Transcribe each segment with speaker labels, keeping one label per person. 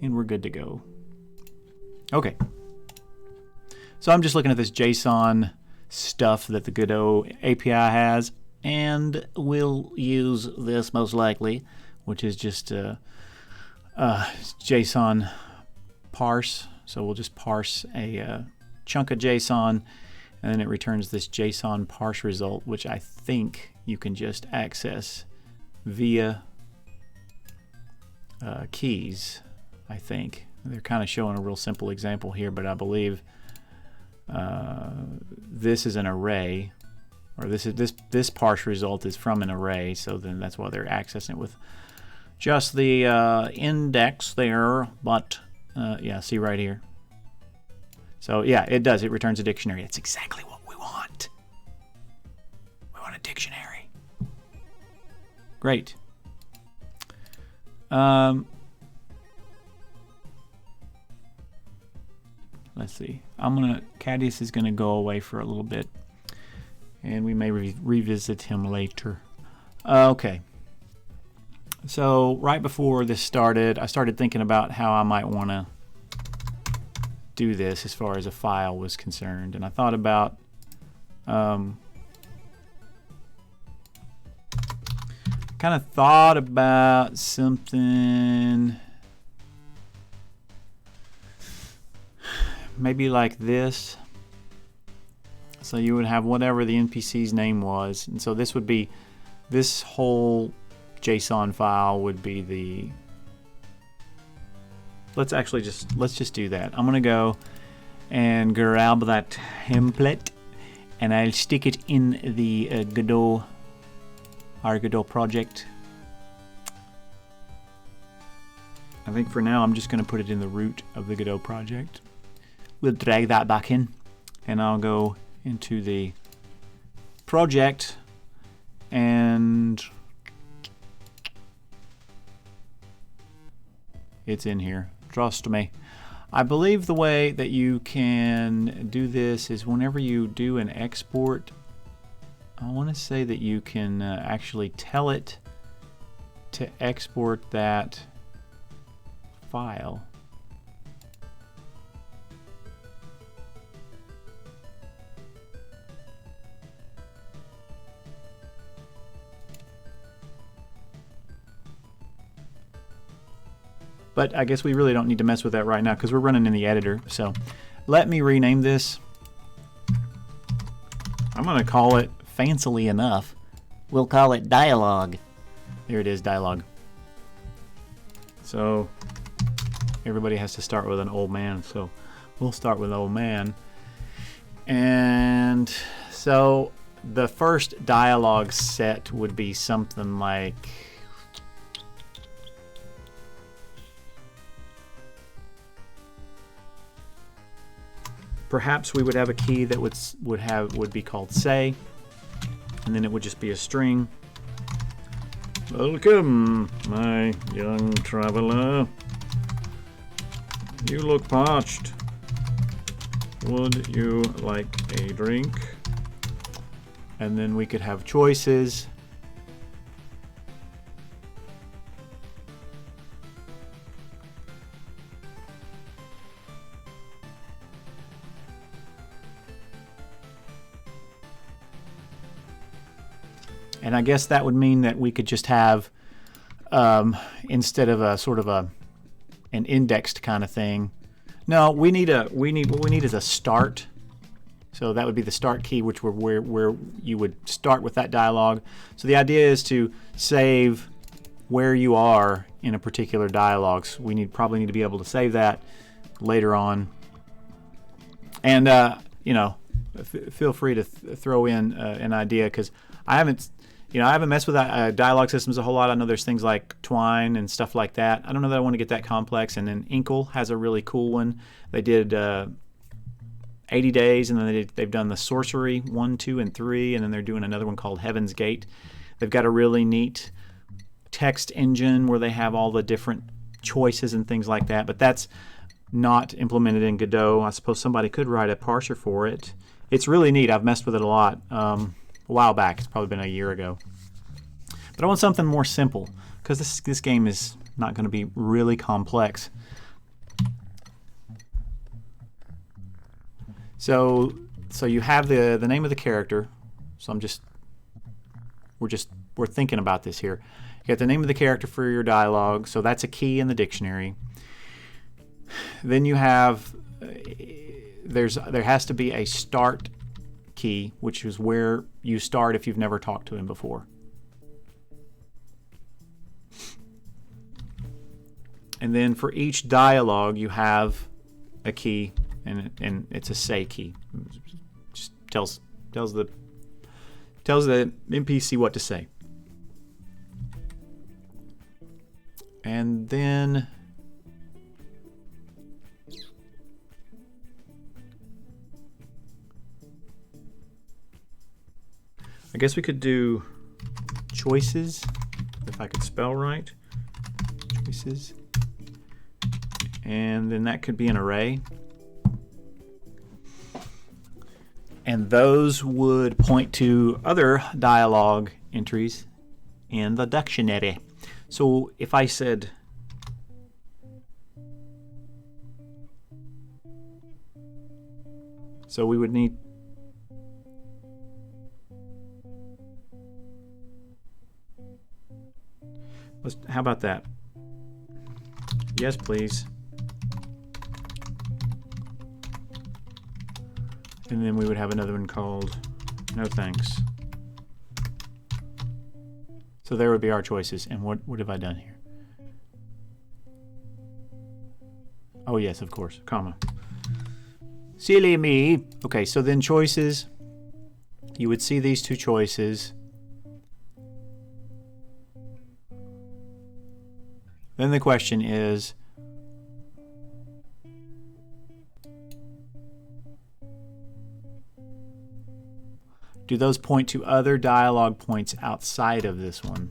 Speaker 1: and we're good to go. Okay. So I'm just looking at this JSON stuff that the Godot API has, and we'll use this most likely, which is just JSON parse. So we'll just parse a chunk of JSON, and then it returns this JSON parse result, which I think you can just access via keys. I think they're kind of showing a real simple example here, but I believe this is an array, or this parse result is from an array, so then that's why they're accessing it with just the index there. But yeah, see right here. So yeah, it does. It returns a dictionary. That's exactly what we want. We want a dictionary. Great. Let's see. Cadius is gonna go away for a little bit, and we may revisit him later. Okay. So right before this started, I started thinking about how I might want to do this as far as a file was concerned, and I thought about something maybe like this. So you would have whatever the NPC's name was, and so this would be, this whole JSON file would be the, let's just do that. I'm gonna go and grab that template, and I'll stick it in the Godot, our Godot project. I think for now I'm just gonna put it in the root of the Godot project. We'll drag that back in, and I'll go into the project, and it's in here. Trust me. I believe the way that you can do this is whenever you do an export, I want to say that you can actually tell it to export that file. But I guess we really don't need to mess with that right now because we're running in the editor. So let me rename this. I'm going to call it, fancily enough, we'll call it Dialog. There it is, Dialog. So everybody has to start with an old man. So we'll start with old man. And so the first dialogue set would be something like, perhaps we would have a key that would be called say, and then it would just be a string. Welcome, my young traveler. You look parched. Would you like a drink? And then we could have choices. And I guess that would mean that we could just have, instead of a sort of an indexed kind of thing. No, what we need is a start. So that would be the start key, which where you would start with that dialogue. So the idea is to save where you are in a particular dialogue. So we probably need to be able to save that later on. And you know, feel free to throw in an idea, because I haven't messed with dialogue systems a whole lot. I know there's things like Twine and stuff like that. I don't know that I want to get that complex. And then Inkle has a really cool one. They did 80 Days, and then they've done the Sorcery 1, 2, and 3, and then they're doing another one called Heaven's Gate. They've got a really neat text engine where they have all the different choices and things like that, but that's not implemented in Godot. I suppose somebody could write a parser for it. It's really neat. I've messed with it a lot. A while back. It's probably been a year ago. But I want something more simple, because this game is not going to be really complex. So you have the name of the character. So we're thinking about this here. You got the name of the character for your dialogue, so that's a key in the dictionary. Then you have there has to be a start key, which is where you start if you've never talked to him before. And then for each dialogue you have a key, and it's a say key. Just tells the NPC what to say. And then I guess we could do choices, if I could spell right. Choices. And then that could be an array. And those would point to other dialogue entries in the dictionary. So if I said so we would need how about that? Yes, please. And then we would have another one called no thanks. So there would be our choices. And what have I done here? Oh yes, of course, comma. Silly me. Okay, so then choices. You would see these two choices. Then the question is, do those point to other dialogue points outside of this one?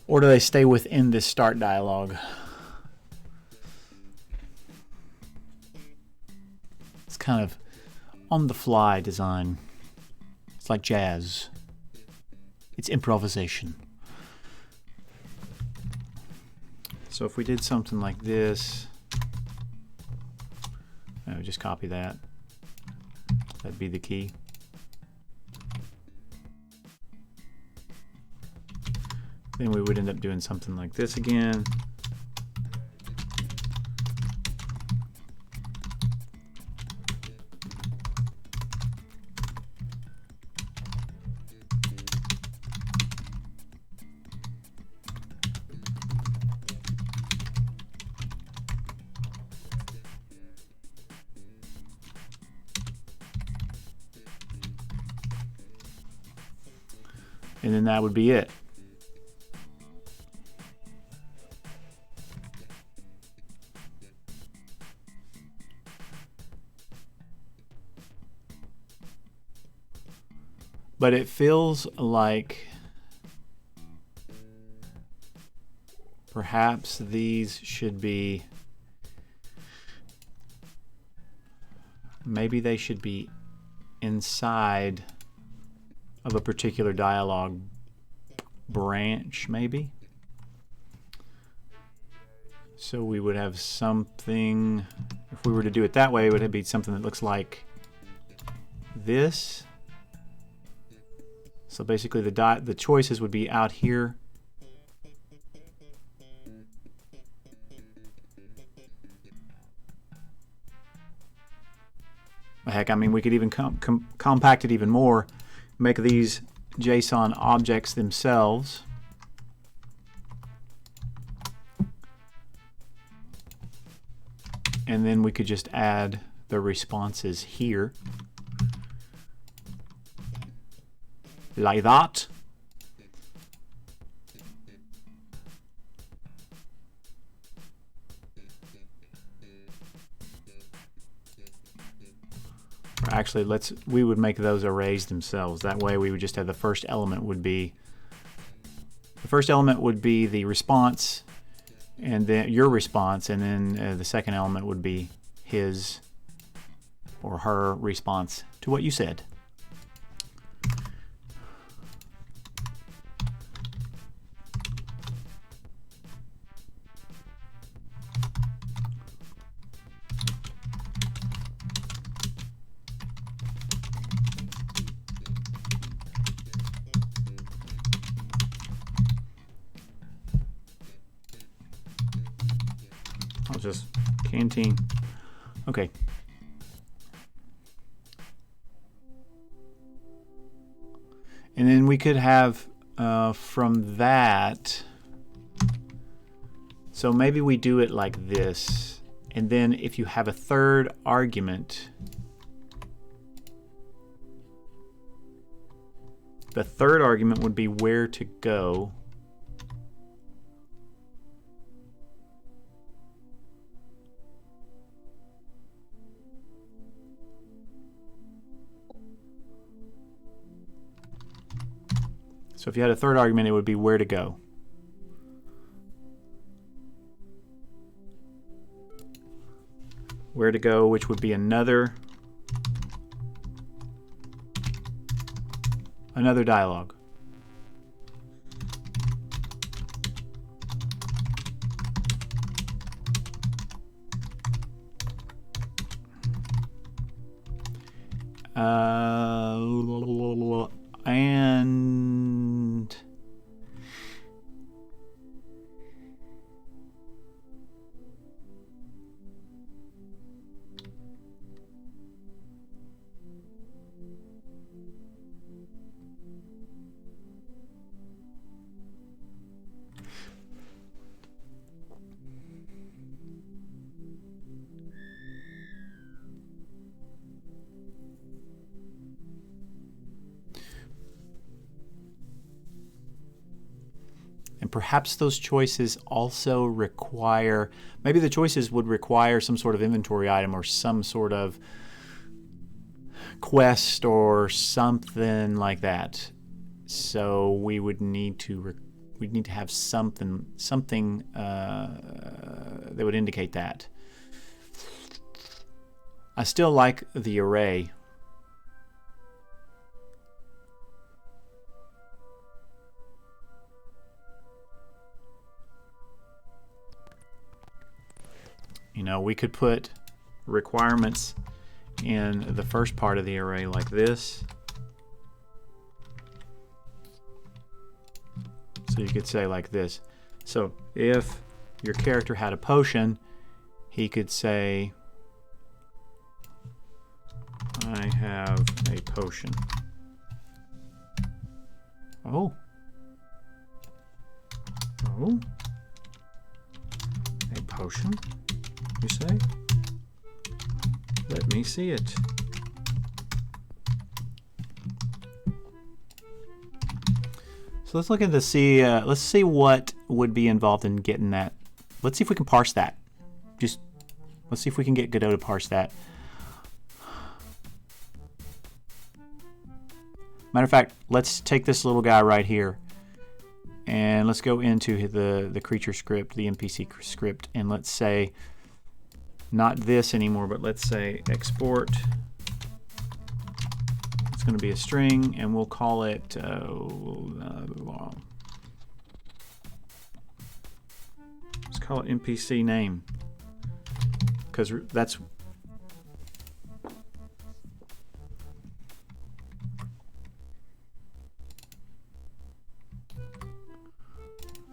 Speaker 1: Or do they stay within this start dialogue? It's kind of on-the-fly design. It's like jazz. It's improvisation. So if we did something like this, I would just copy that. That'd be the key. Then we would end up doing something like this again. And then that would be it. But it feels like perhaps these should be, maybe they should be inside of a particular dialogue branch, maybe. So we would have something, if we were to do it that way, it would be something that looks like this. So basically the choices would be out here. Heck, I mean, we could even compact it even more, make these JSON objects themselves. And then we could just add the responses here. Like that. Or actually, we would make those arrays themselves. That way we would just have the first element would be the response, and then your response, and then the second element would be his or her response to what you said. I'll just canteen. Okay. And then we could have from that, so maybe we do it like this, and then if you have a third argument, the third argument would be where to go. So if you had a third argument, it would be where to go. Where to go, which would be another dialog. And perhaps those choices also require, maybe the choices would require some sort of inventory item or some sort of quest or something like that. So we would need to have something that would indicate that. I still like the array. You know, we could put requirements in the first part of the array like this. So you could say like this. So if your character had a potion, he could say, I have a potion. Oh. Oh. A potion, you say? Let me see it. So let's look at let's see what would be involved in getting that. Let's see if we can parse that. Let's see if we can get Godot to parse that. Matter of fact, let's take this little guy right here and let's go into the creature script, the NPC script, and let's say not this anymore, but let's say export. It's going to be a string, and we'll call it let's call it NPC name, because that's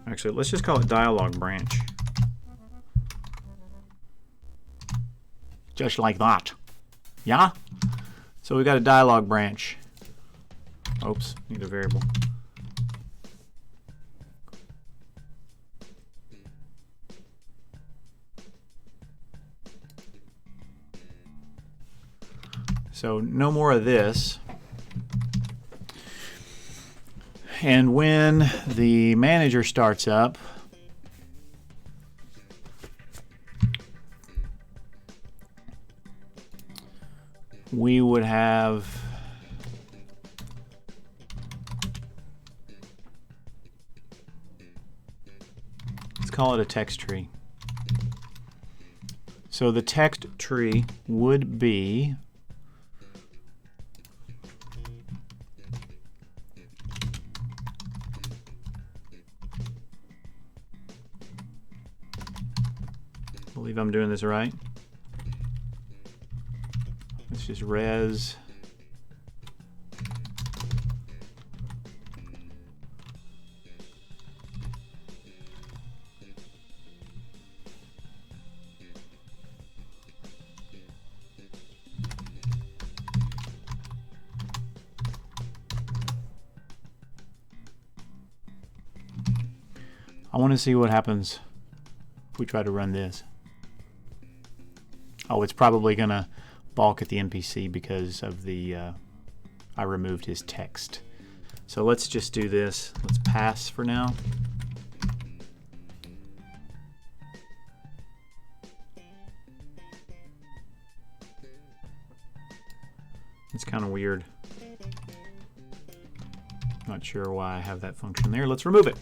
Speaker 1: actually, let's just call it dialog branch. Just like that. Yeah? So we've got a dialog branch. Oops, need a variable. So no more of this. And when the manager starts up, we would have Let's call it a text tree. So the text tree would be I believe I'm doing this right. Let's just res I want to see what happens if we try to run this. Oh, it's probably going to balk at the NPC because of the I removed his text. So let's just do this. Let's pass for now. It's kind of weird. Not sure why I have that function there. Let's remove it.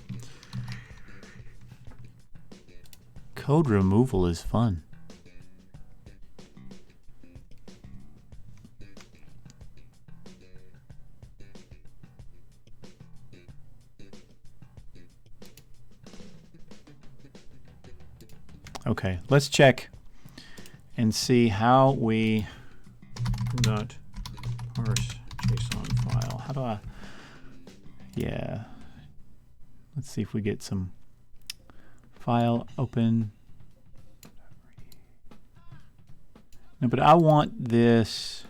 Speaker 1: Code removal is fun. Okay, let's check and see how we dot parse JSON file. How do I? Yeah. Let's see if we get some file open. No, but I want this.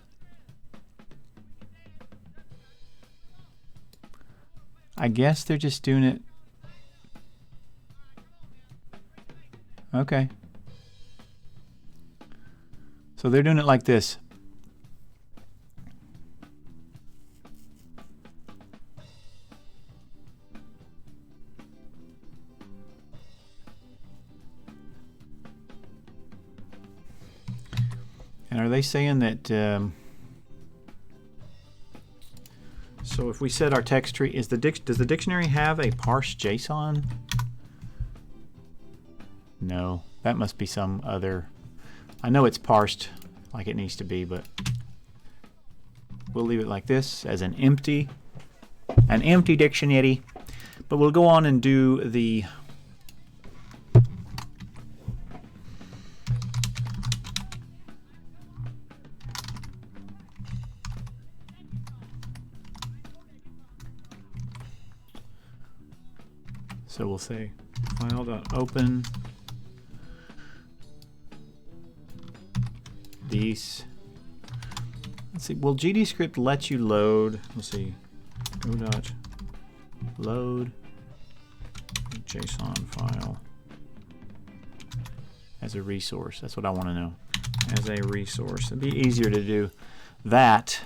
Speaker 1: I guess they're just doing it. Okay. So they're doing it like this. And are they saying that, so if we set our text tree, does the dictionary have a parse JSON? No, that must be some other, I know it's parsed like it needs to be, but we'll leave it like this as an empty dictionary. But we'll go on and do the so we'll say file.open these. Let's see, will GDScript let you load? Let's see, Godot load JSON file as a resource. That's what I want to know. As a resource. It'd be easier to do that.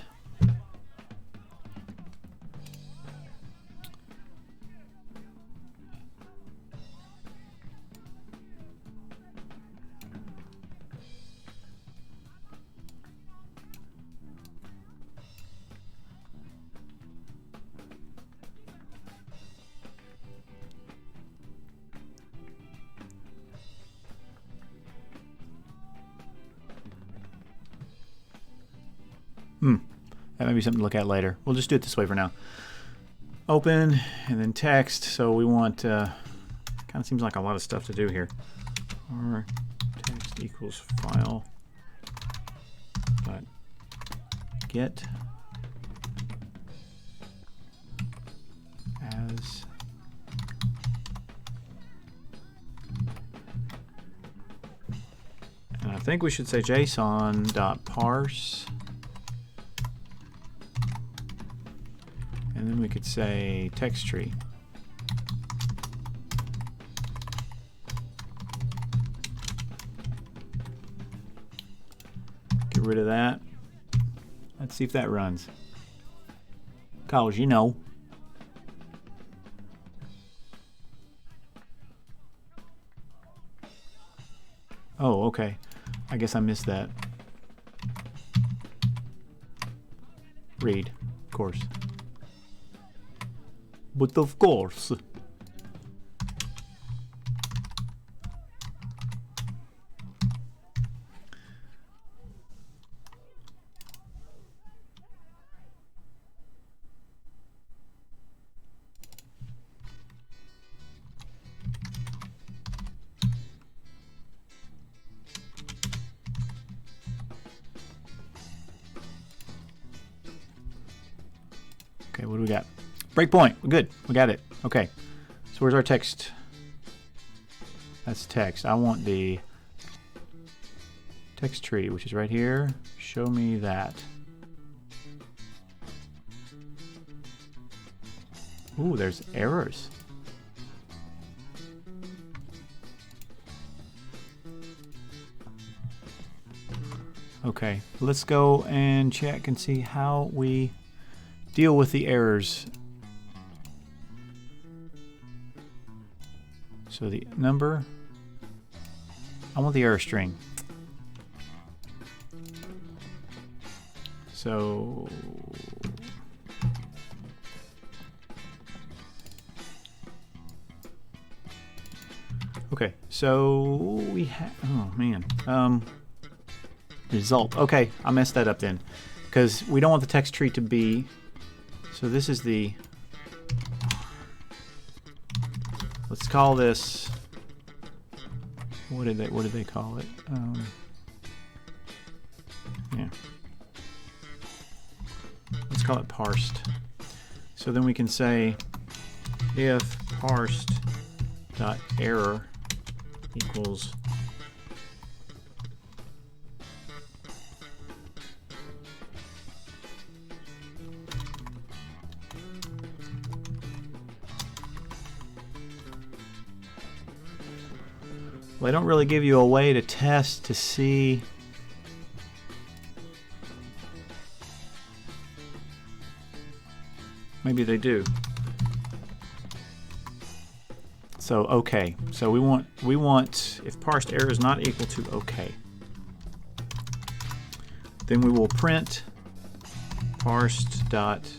Speaker 1: That may be something to look at later. We'll just do it this way for now. Open and then text. So we want, kind of seems like a lot of stuff to do here. Or text equals file dot get as and I think we should say JSON dot parse. And then we could say text tree. Get rid of that. Let's see if that runs. Cause you know. Oh, okay. I guess I missed that. Read, of course. But of course. what do we got? Breakpoint. Good. We got it. Okay. So where's our text? That's text. I want the text tree, which is right here. Show me that. Ooh, there's errors. Okay, let's go and check and see how we deal with the errors. So the number, I want the error string. So okay, so we have, oh man, result. Okay, I messed that up then, because we don't want the text tree to be, so this is the, let's call this, what did they call it? Yeah. Let's call it parsed. So then we can say if parsed dot error equals well, they don't really give you a way to test to see maybe they do. So okay, so we want if parsed error is not equal to okay, then we will print parsed dot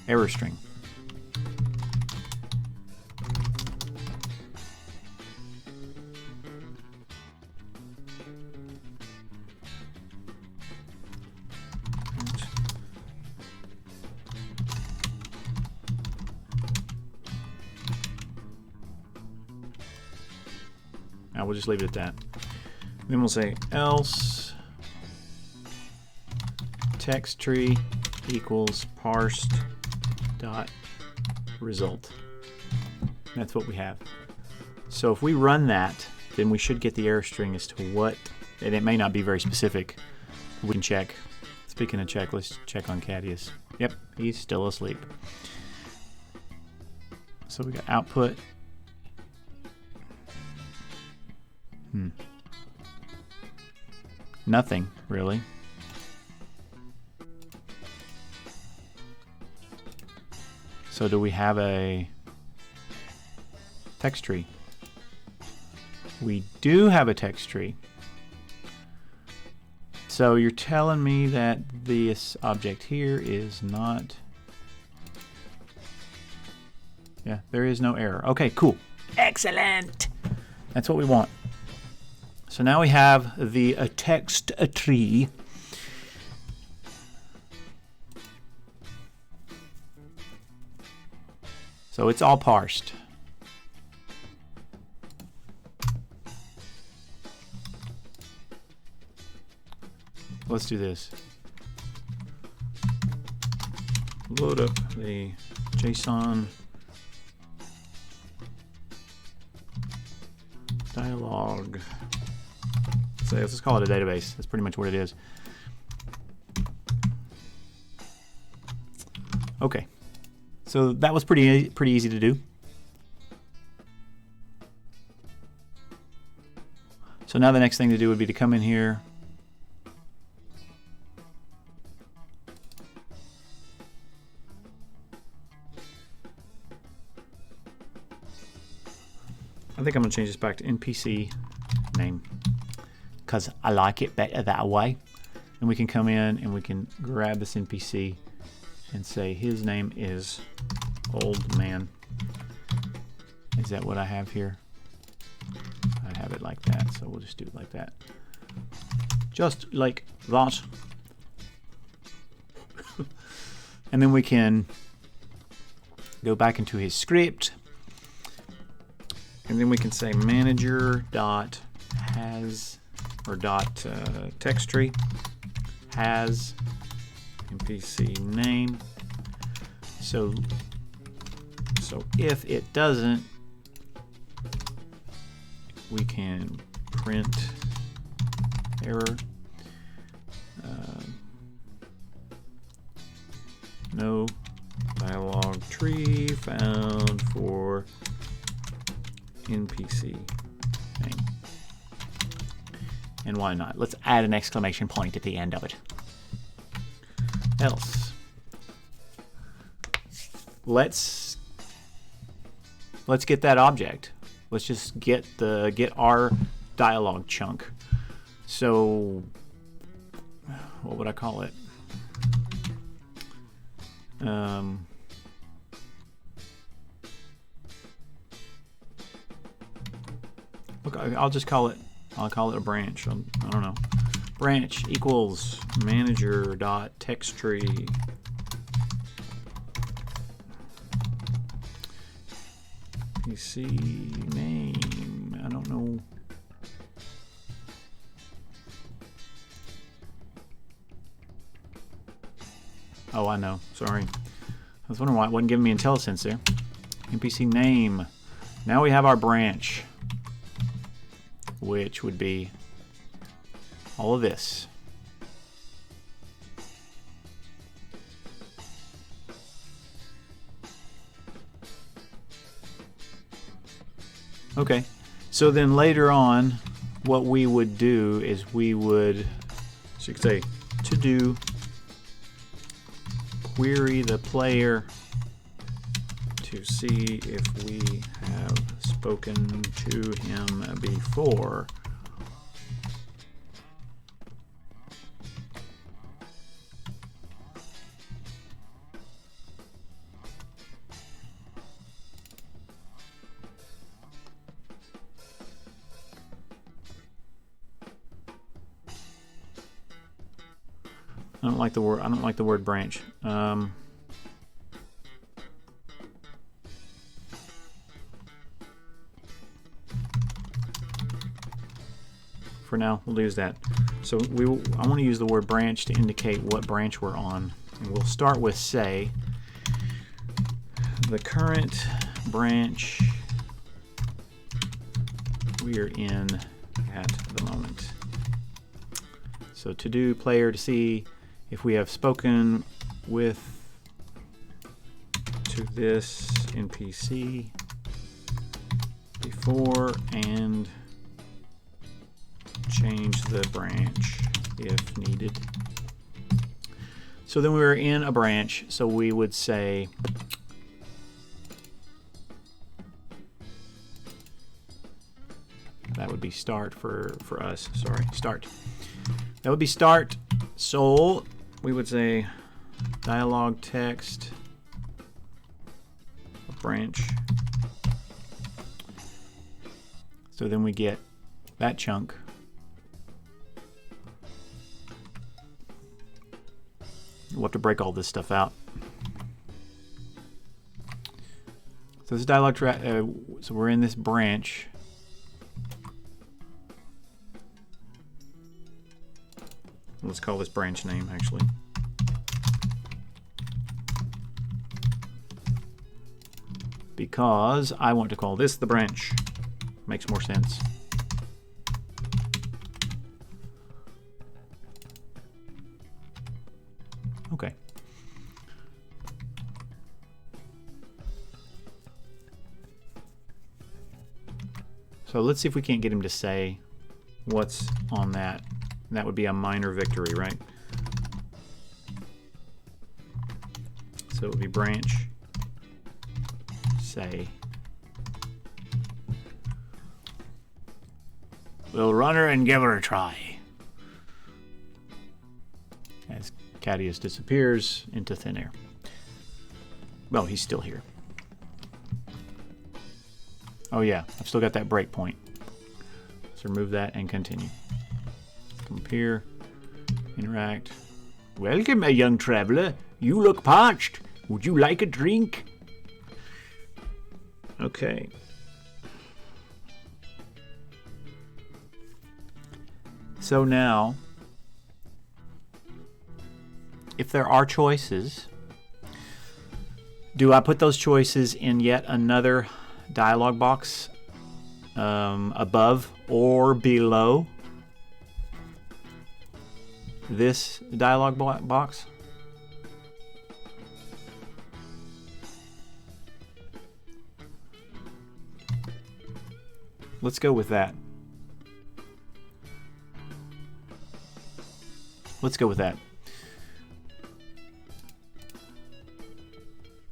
Speaker 1: error string. We'll just leave it at that. Then we'll say else text tree equals parsed dot result. That's what we have. So if we run that, then we should get the error string as to what, and it may not be very specific. We can check. Speaking of check, let's check on Cadius. Yep, he's still asleep. So we got output. Nothing, really. So do we have a text tree? We do have a text tree. So you're telling me that this object here is not... Yeah, there is no error. Okay, cool. Excellent! That's what we want. So now we have the text tree. So it's all parsed. Let's do this. Load up the JSON dialog. So let's just call it a database. That's pretty much what it is. Okay, so that was pretty easy to do. So now the next thing to do would be to come in here, I think I'm going to change this back to NPC name, because I like it better that way. And we can come in and we can grab this NPC and say his name is Old Man. Is that what I have here? I have it like that, so we'll just do it like that. Just like that. And then we can go back into his script, and then we can say manager dot has or dot text tree has NPC name. So if it doesn't, we can print error. No dialog tree found for NPC name. And why not? Let's add an exclamation point at the end of it. Else. Let's get that object. Let's just get our dialog chunk. So what would I call it? Look, I'll call it a branch. I don't know. Branch equals manager dot text tree. PC name. I don't know. Oh, I know. Sorry. I was wondering why it wasn't giving me IntelliSense there. NPC name. Now we have our branch, which would be all of this. Okay. So then later on, what we would do is we would, so you could say, to do query the player to see if we have spoken to him before. I don't like the word branch. For now, we'll use that. So I want to use the word branch to indicate what branch we're on. And we'll start with say the current branch we are in at the moment. So to do player to see if we have spoken with to this NPC before and change the branch if needed. So then we were in a branch, so we would say that would be start for us. Sorry, start. That would be start. So we would say dialog text branch. So then we get that chunk. We'll have to break all this stuff out. So this dialog track, so we're in this branch. Let's call this branch name actually. Because I want to call this the branch. Makes more sense. Okay. So let's see if we can't get him to say what's on that. That would be a minor victory, right? So it would be branch say. We'll run her and give her a try. As Cadius disappears into thin air. Well, he's still here. Oh yeah, I've still got that breakpoint. So remove that and continue. Compare, interact. Welcome, a young traveler. You look parched. Would you like a drink? Okay. So now if there are choices, do I put those choices in yet another dialog box above or below this dialog box? Let's go with that. Let's go with that.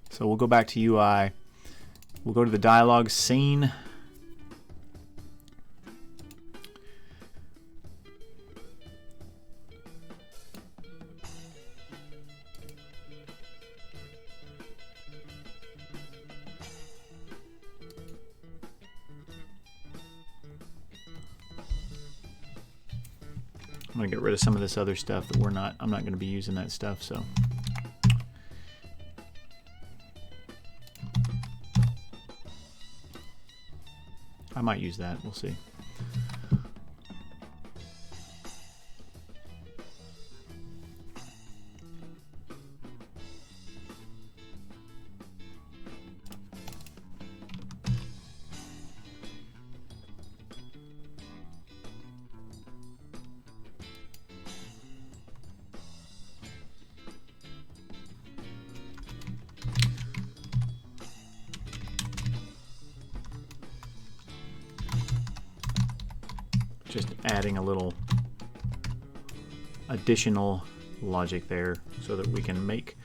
Speaker 1: So we'll go back to UI. We'll go to the dialog scene. I'm gonna get rid of some of this other stuff that I'm not gonna be using that stuff, so. I might use that, we'll see. Just adding a little additional logic there so that we can make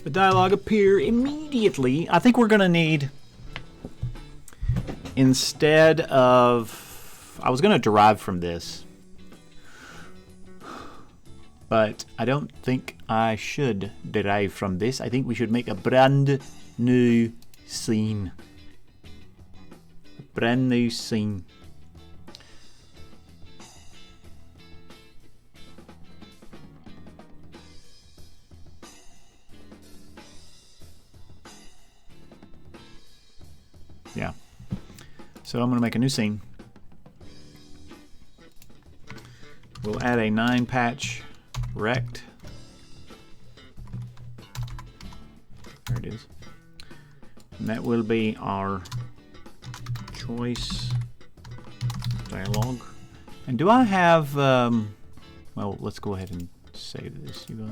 Speaker 1: the dialogue appear immediately. I think we're going to need, instead of, I was going to derive from this, but I don't think I should derive from this. I think we should make a brand new scene. A brand new scene. Yeah. So I'm going to make a new scene. We'll add a 9 patch rect. There it is. And that will be our choice dialog. And do I have, well, let's go ahead and save this UI.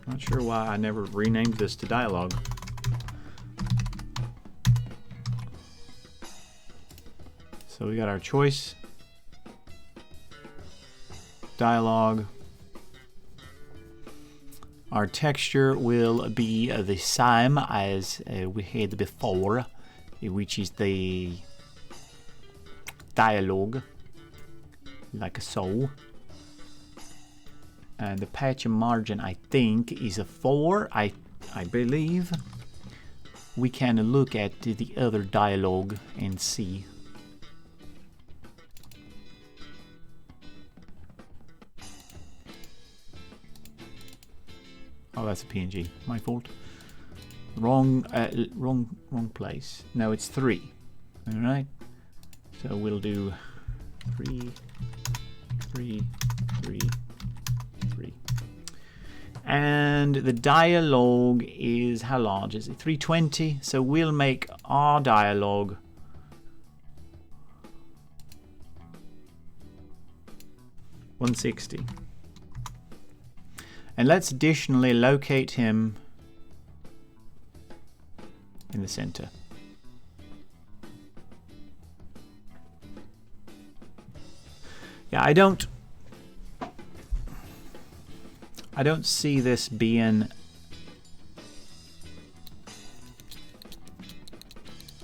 Speaker 1: Not sure why I never renamed this to dialog. So we got our choice dialog. Our texture will be the same as we had before, which is the dialog, like so. And the patch margin, I think, is a 4. I believe. We can look at the other dialog and see. Oh, that's a PNG. My fault. Wrong place. No, it's 3. All right. So we'll do 3, 3, 3. 3. And the dialog is, how large is it? 320. So we'll make our dialog 160. And let's additionally locate him in the center. Yeah, I don't see this being,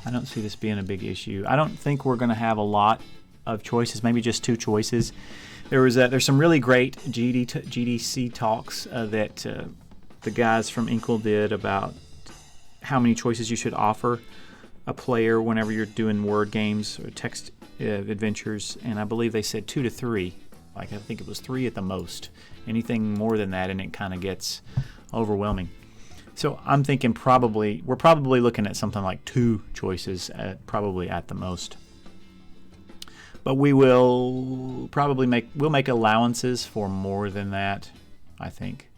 Speaker 1: a big issue. I don't think we're going to have a lot of choices, maybe just 2 choices. There's some really great GDC talks that the guys from Inkle did about how many choices you should offer a player whenever you're doing word games or text adventures, and I believe they said 2 to 3. Like, I think it was 3 at the most. Anything more than that and it kind of gets overwhelming. So I'm thinking we're probably looking at something like 2 choices probably at the most. But we will probably make allowances for more than that, I think.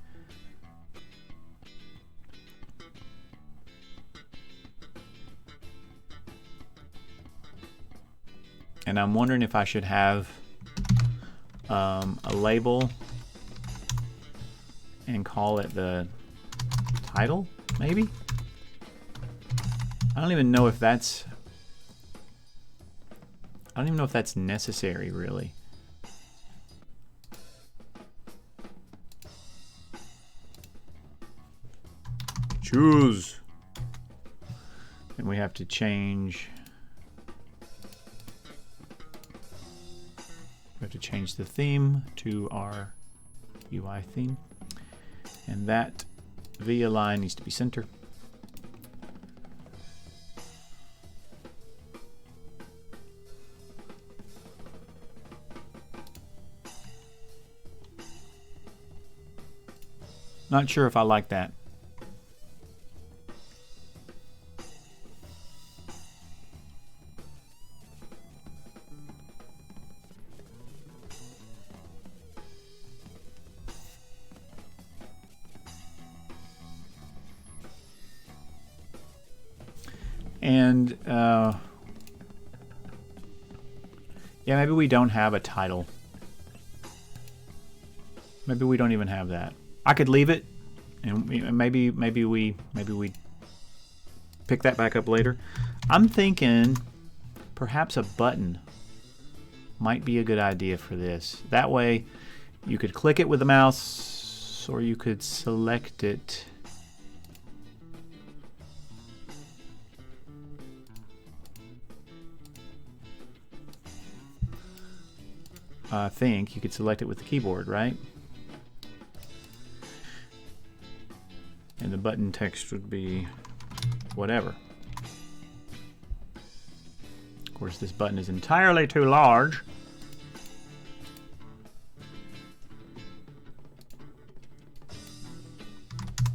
Speaker 1: And I'm wondering if I should have a label and call it the title, maybe? I don't even know if that's necessary, really. Choose. And we have to change. We have to change the theme to our UI theme. And that via line needs to be center. Not sure if I like that. And yeah, maybe we don't have a title. Maybe we don't even have that. I could leave it, and maybe we pick that back up later. I'm thinking perhaps a button might be a good idea for this. That way, you could click it with the mouse, or you could select it. I think you could select it with the keyboard, right? And the button text would be whatever. Of course, this button is entirely too large.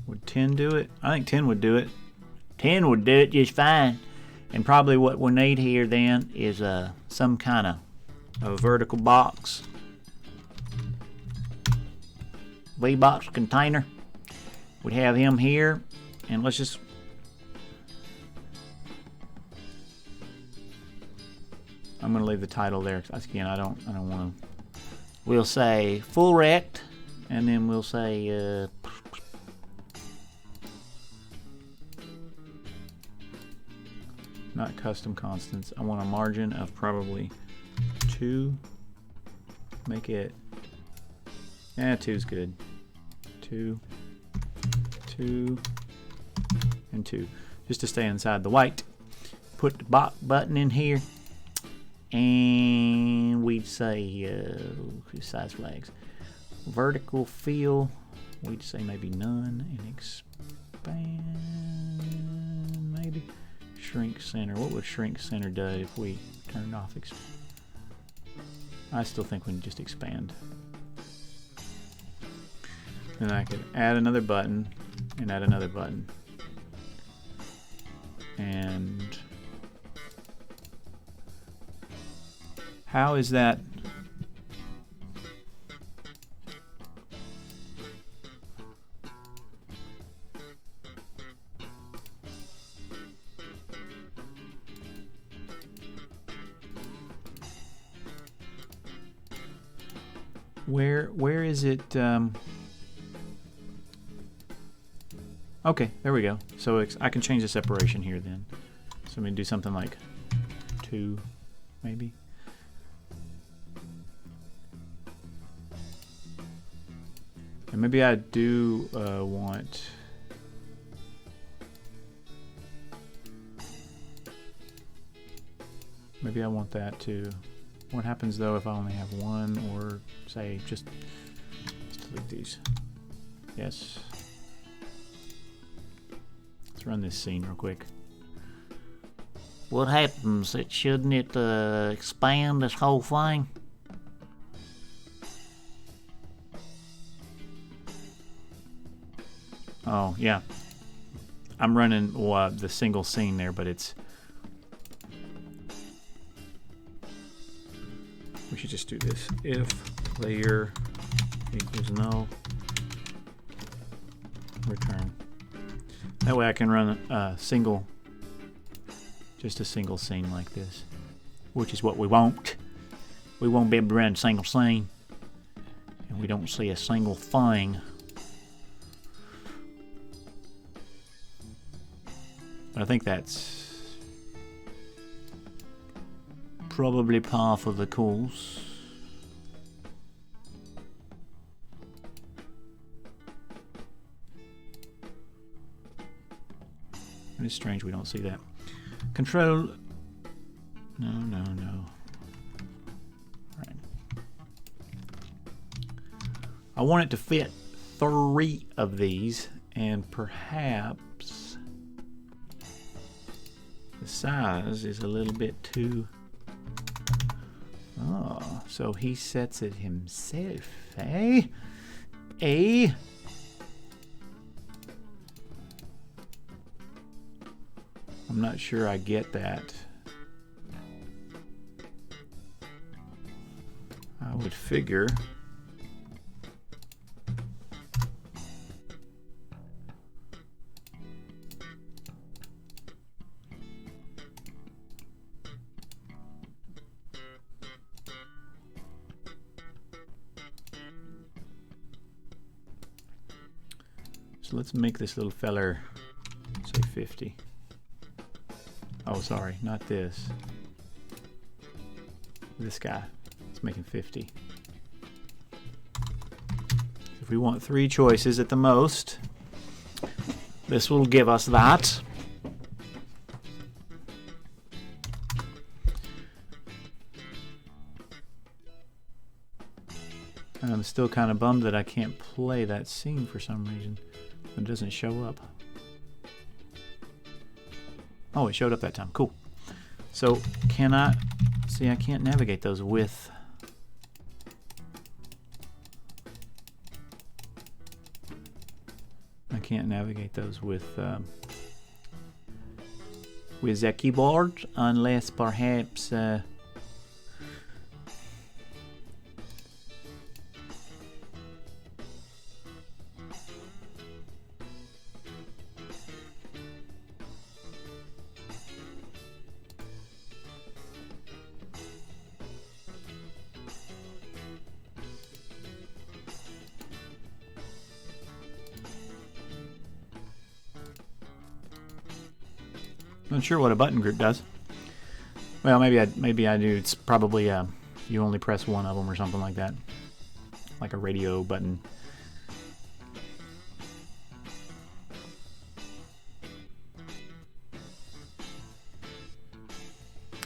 Speaker 1: Would 10 do it? I think 10 would do it. 10 would do it just fine. And probably what we need here then is some kind of a vertical box, V-box container. We have him here, and let's just I'm going to leave the title there. Again, I don't want to. We'll say full rect, and then we'll say not custom constants. I want a margin of probably 2. Make it, 2 is good. 2, 2, and 2, just to stay inside the white. Put the button in here, and we'd say size flags. Vertical fill, we'd say maybe none, and expand maybe. Shrink center. What would shrink center do if we turned off expand? I still think we can just expand. Then I could add another button and add another button. And how is that? Where is it? Okay, there we go. So I can change the separation here then. So I'm going to do something like 2, maybe. And maybe I do want. Maybe I want that too. What happens though if I only have one, or say just delete these? Yes. Let's run this scene real quick. What happens? Shouldn't it expand this whole thing? Oh yeah. I'm running the single scene there, but it's. We should just do this. If player equals null, return. That way I can run a single, just a single scene like this, which is what we want. We won't be able to run a single scene, and we don't see a single thing. But I think that's probably par for the course. It is strange we don't see that. Control. No. Right. I want it to fit 3 of these, and perhaps the size is a little bit too. Oh, so he sets it himself, eh? Eh? I'm not sure I get that. I would figure so let's make this little feller say 50. Oh, sorry, not this. This guy. Let's make him 50. If we want 3 choices at the most, this will give us that. And I'm still kind of bummed that I can't play that scene for some reason. It doesn't show up. Oh, it showed up that time. Cool. So can I see? I can't navigate those with. I can't navigate those with the keyboard unless perhaps. Not sure what a button group does. Well, maybe I do. It's probably you only press one of them or something like that, like a radio button.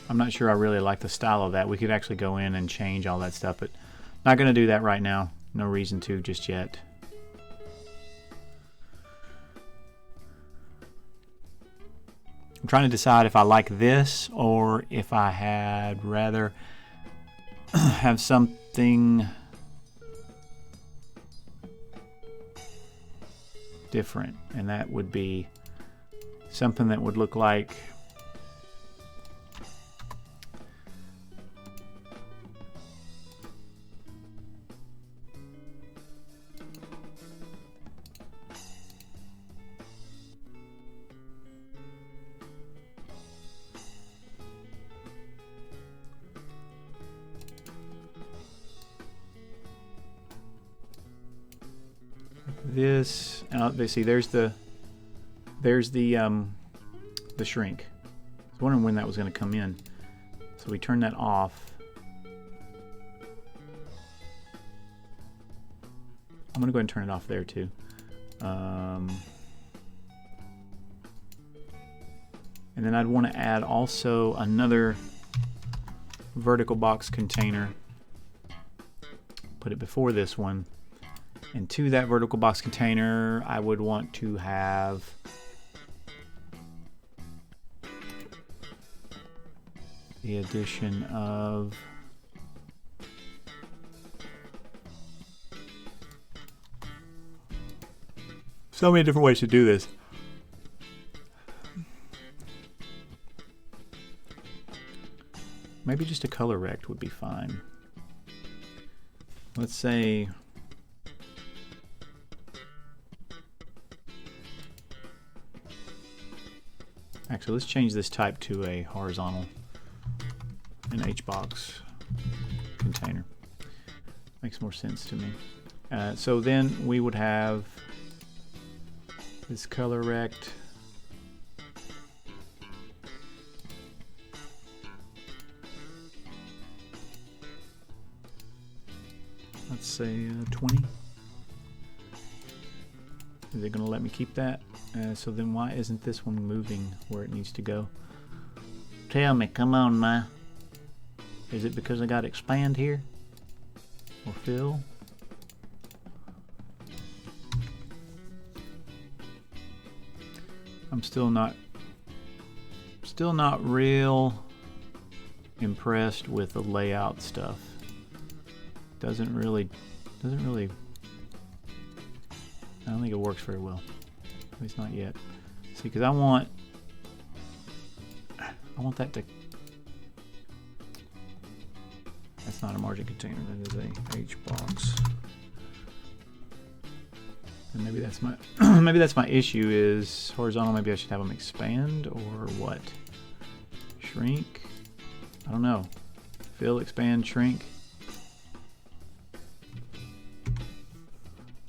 Speaker 1: I'm not sure I really like the style of that. We could actually go in and change all that stuff, but not going to do that right now. No reason to just yet. I'm trying to decide if I like this or if I had rather have something different, and that would be something that would look like this. They see there's the shrink. I was wondering when that was going to come in, so we turn that off. I'm going to go ahead and turn it off there too. And then I'd want to add also another vertical box container. Put it before this one. And to that vertical box container, I would want to have the addition of so many different ways to do this. maybe just a color rect would be fine. Let's say actually, let's change this type to a horizontal, an HBox container. Makes more sense to me. So then we would have this color rect. Let's say 20. Is it going to let me keep that? So then why isn't this one moving where it needs to go? Tell me, come on now. Is it because I got expand here? Or fill? I'm still not real impressed with the layout stuff. Doesn't really I don't think it works very well. At least not yet. See, because I want that to, that's not a margin container, that is a HBox. And maybe that's my maybe that's my issue, is horizontal. Maybe I should have them expand, or what? Shrink? I don't know. Fill, expand, shrink.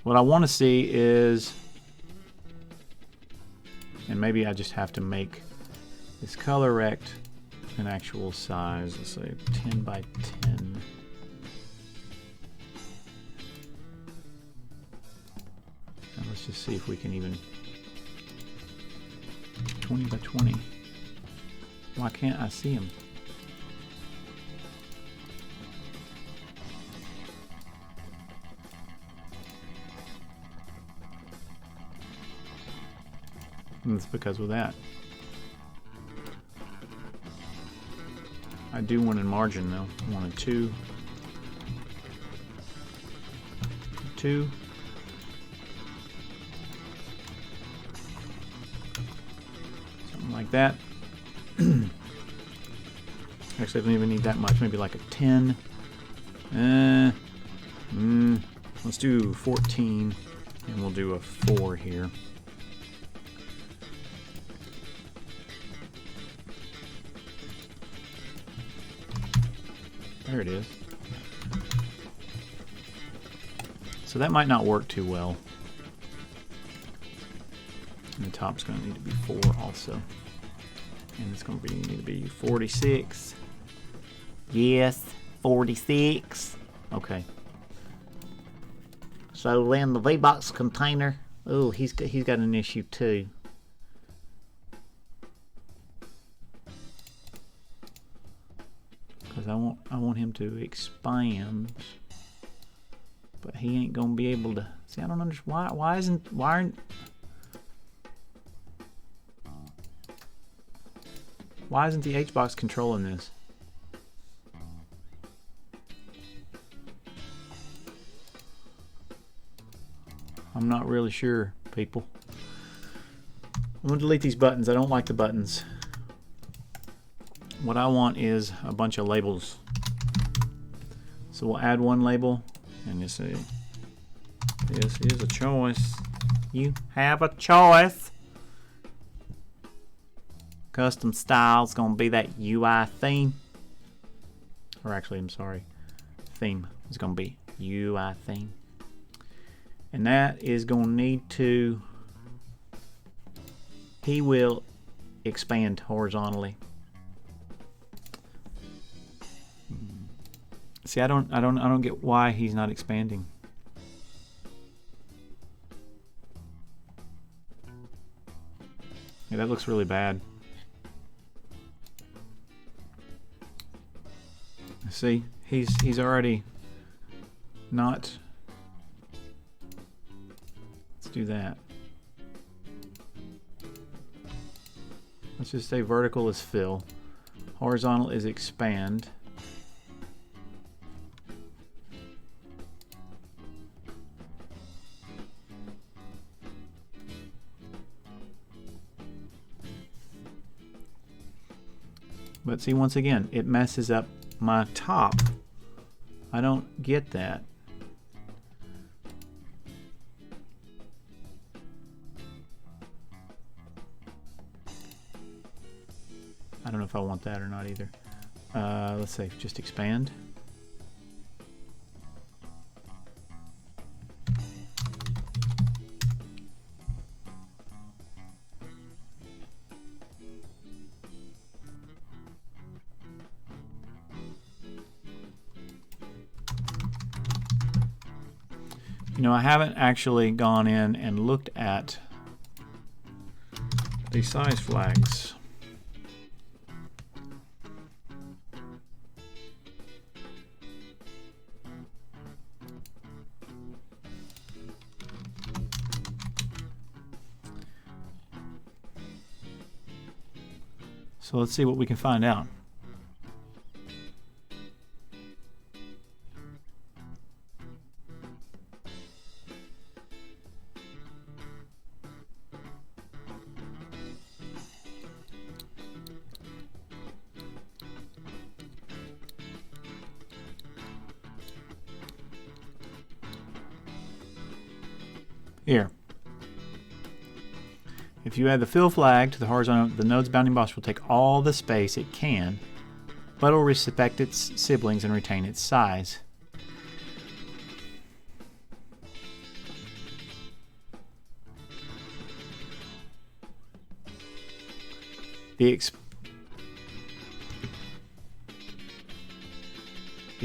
Speaker 1: What I want to see is, and maybe I just have to make this color rect an actual size. Let's say 10 by 10. And let's just see if we can even 20 by 20. Why can't I see them? And it's because of that. I do want a margin though. I want a 2. 2. Something like that. Actually, I don't even need that much. Maybe like a 10. Let's do 14, and we'll do a 4 here. There it is. So that might not work too well. And the top's going to need to be 4 also. And it's going to need to be 46. Yes, 46. Okay. So then the VBox container. Oh, he's got an issue too. Because I want him to expand, but he ain't gonna be able to. See, I don't understand why isn't the HBox controlling this? I'm not really sure, people. I'm gonna delete these buttons. I don't like the buttons. What I want is a bunch of labels. So we'll add one label, and you see, this is a choice. You have a choice. Custom style is going to be that UI theme. Or actually, I'm sorry, theme is going to be UI theme. And that is going to need to, he will expand horizontally. See, I don't get why he's not expanding. Yeah, that looks really bad. See, he's already not. Let's do that. Let's just say vertical is fill, horizontal is expand. But see, once again, it messes up my top. I don't get that. I don't know if I want that or not either. Let's say just expand. You know, I haven't actually gone in and looked at the size flags. So let's see what we can find out. Here. If you add the fill flag to the horizontal, the node's bounding box will take all the space it can, but it will respect its siblings and retain its size. The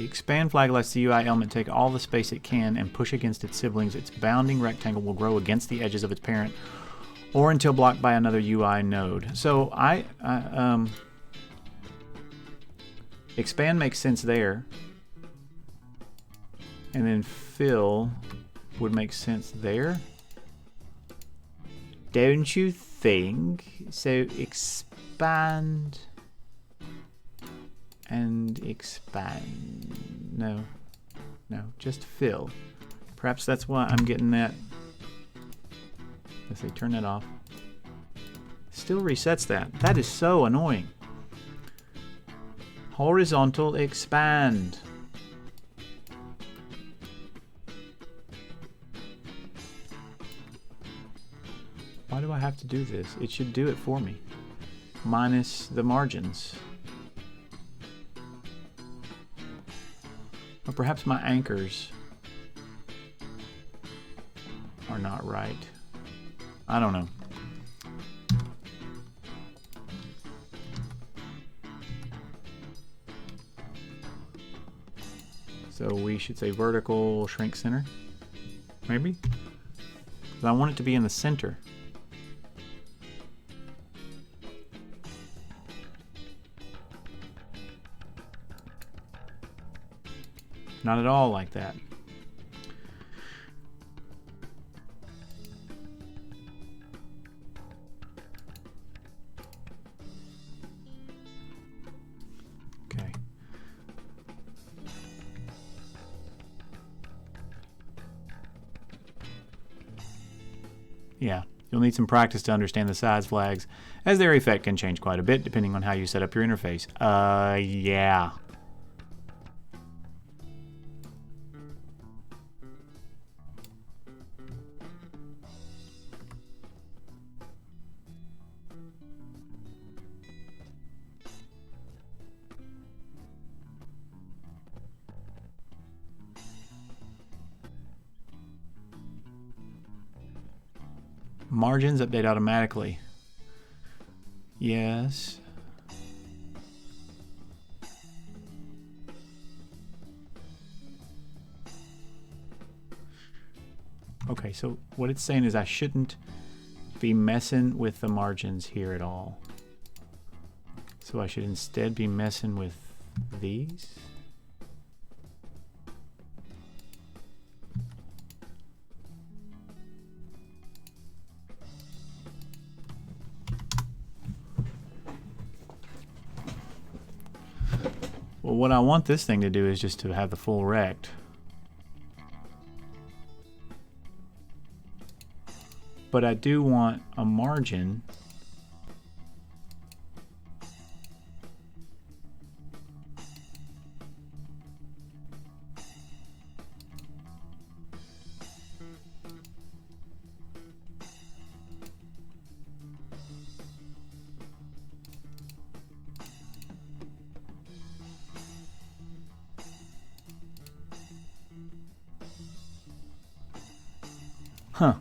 Speaker 1: expand flag lets the UI element take all the space it can and push against its siblings. Its bounding rectangle will grow against the edges of its parent or until blocked by another UI node. So expand makes sense there, and then fill would make sense there. Don't you think? So expand and expand. No, just fill. Perhaps that's why I'm getting that. Let's see, turn that off. Still resets that. That is so annoying. Horizontal expand. Why do I have to do this? It should do it for me. Minus the margins. Or perhaps my anchors are not right. I don't know. So we should say vertical shrink center, maybe? Because I want it to be in the center. Not at all like that. Okay. Yeah, you'll need some practice to understand the size flags, as their effect can change quite a bit depending on how you set up your interface. Yeah. Margins update automatically. Yes. Okay, so what it's saying is I shouldn't be messing with the margins here at all. So I should instead be messing with these. Well, what I want this thing to do is just to have the full rect. But I do want a margin Huh.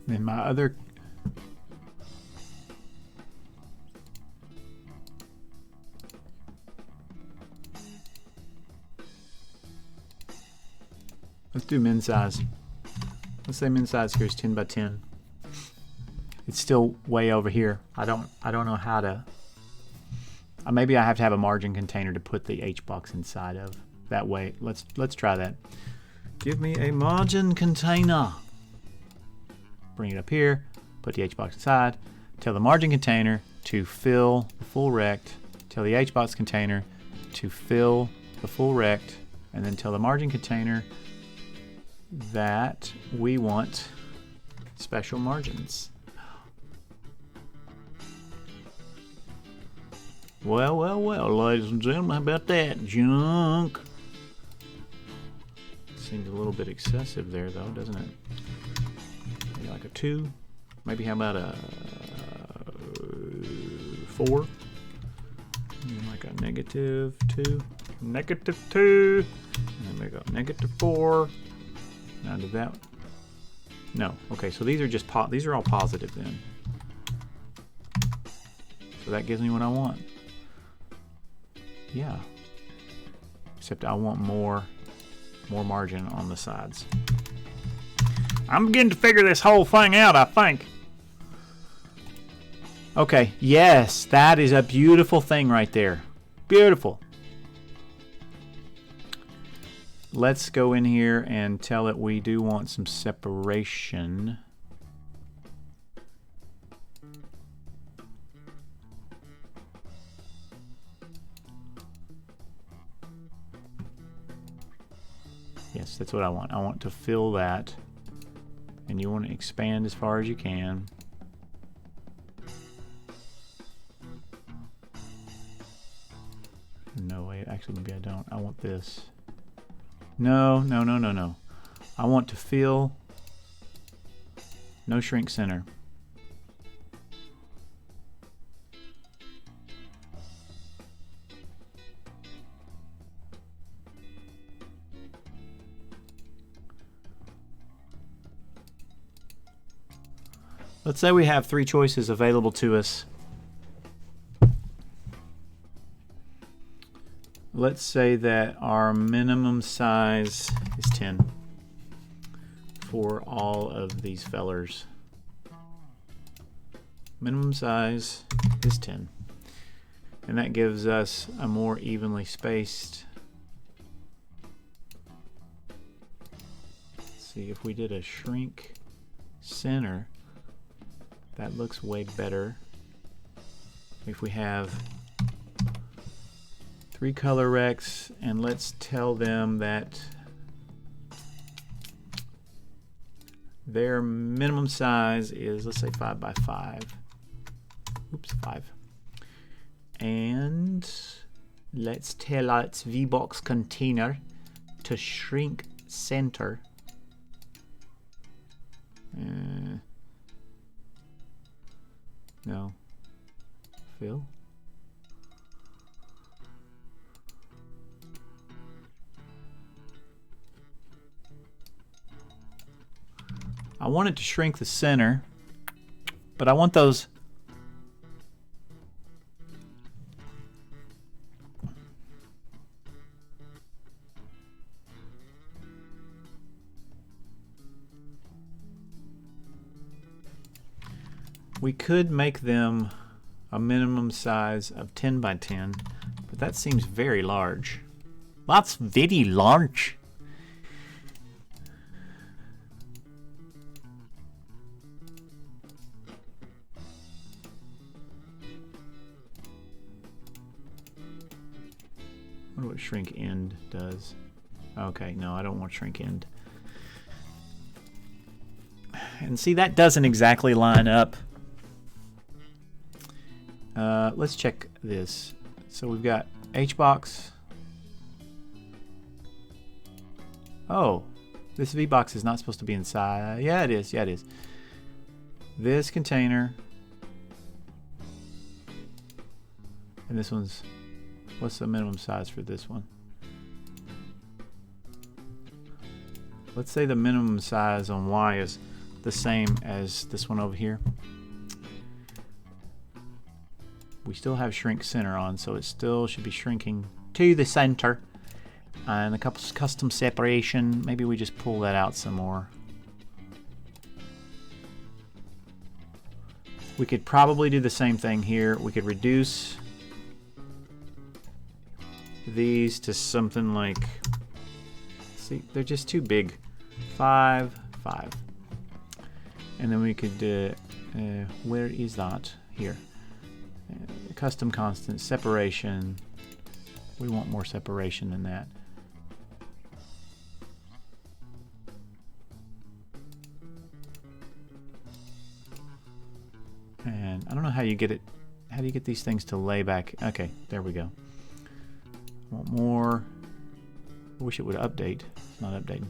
Speaker 1: Then my other let's do min size. Let's say min size here is 10 by 10. It's still way over here. I don't know how to. Maybe I have to have a margin container to put the HBox inside of. That way, let's try that. Give me a margin container. Bring it up here. Put the HBox inside. Tell the margin container to fill the full rect. Tell the HBox container to fill the full rect, and then tell the margin container that we want special margins. Well, ladies and gentlemen, how about that junk? Seems a little bit excessive there, though, doesn't it? Maybe like a 2. Maybe how about a 4? Like a -2. -2. And then we go -4. Now did that? No. Okay, so these are just these are all positive then. So that gives me what I want. Yeah. Except I want more margin on the sides. I'm beginning to figure this whole thing out, I think. Okay, yes, that is a beautiful thing right there. Beautiful. Let's go in here and tell it we do want some separation. Yes, that's what I want. I want to fill that. And you want to expand as far as you can. No way, actually maybe I don't. I want this. No. I want to fill, no shrink center. Let's say we have 3 choices available to us. Let's say that our minimum size is 10 for all of these fellers. Minimum size is 10. And that gives us a more evenly spaced. Let's see if we did a shrink center. That looks way better. If we have 3 color rects, and let's tell them that their minimum size is, let's say 5 by 5. Oops, 5. And let's tell its VBox container to shrink center. No. Fill. I want it to shrink the center, but I want those. We could make them a minimum size of 10 by 10, but that seems very large. That's very large. I wonder what shrink end does. Okay, no, I don't want shrink end. And see, that doesn't exactly line up. Let's check this. So we've got HBox. Oh, This VBox is not supposed to be inside. Yeah, it is. Yeah, it is. This container. And this one's, what's the minimum size for this one? Let's say the minimum size on Y is the same as this one over here. We still have shrink center on, so it still should be shrinking to the center. And a couple custom separation, maybe we just pull that out some more. We could probably do the same thing here. We could reduce these to something like, see, they're just too big. 5, 5. And then we could, where is that? Here. Custom constant, separation. We want more separation than that. And I don't know how you get it. How do you get these things to lay back? Okay, there we go. Want more. I wish it would update. It's not updating.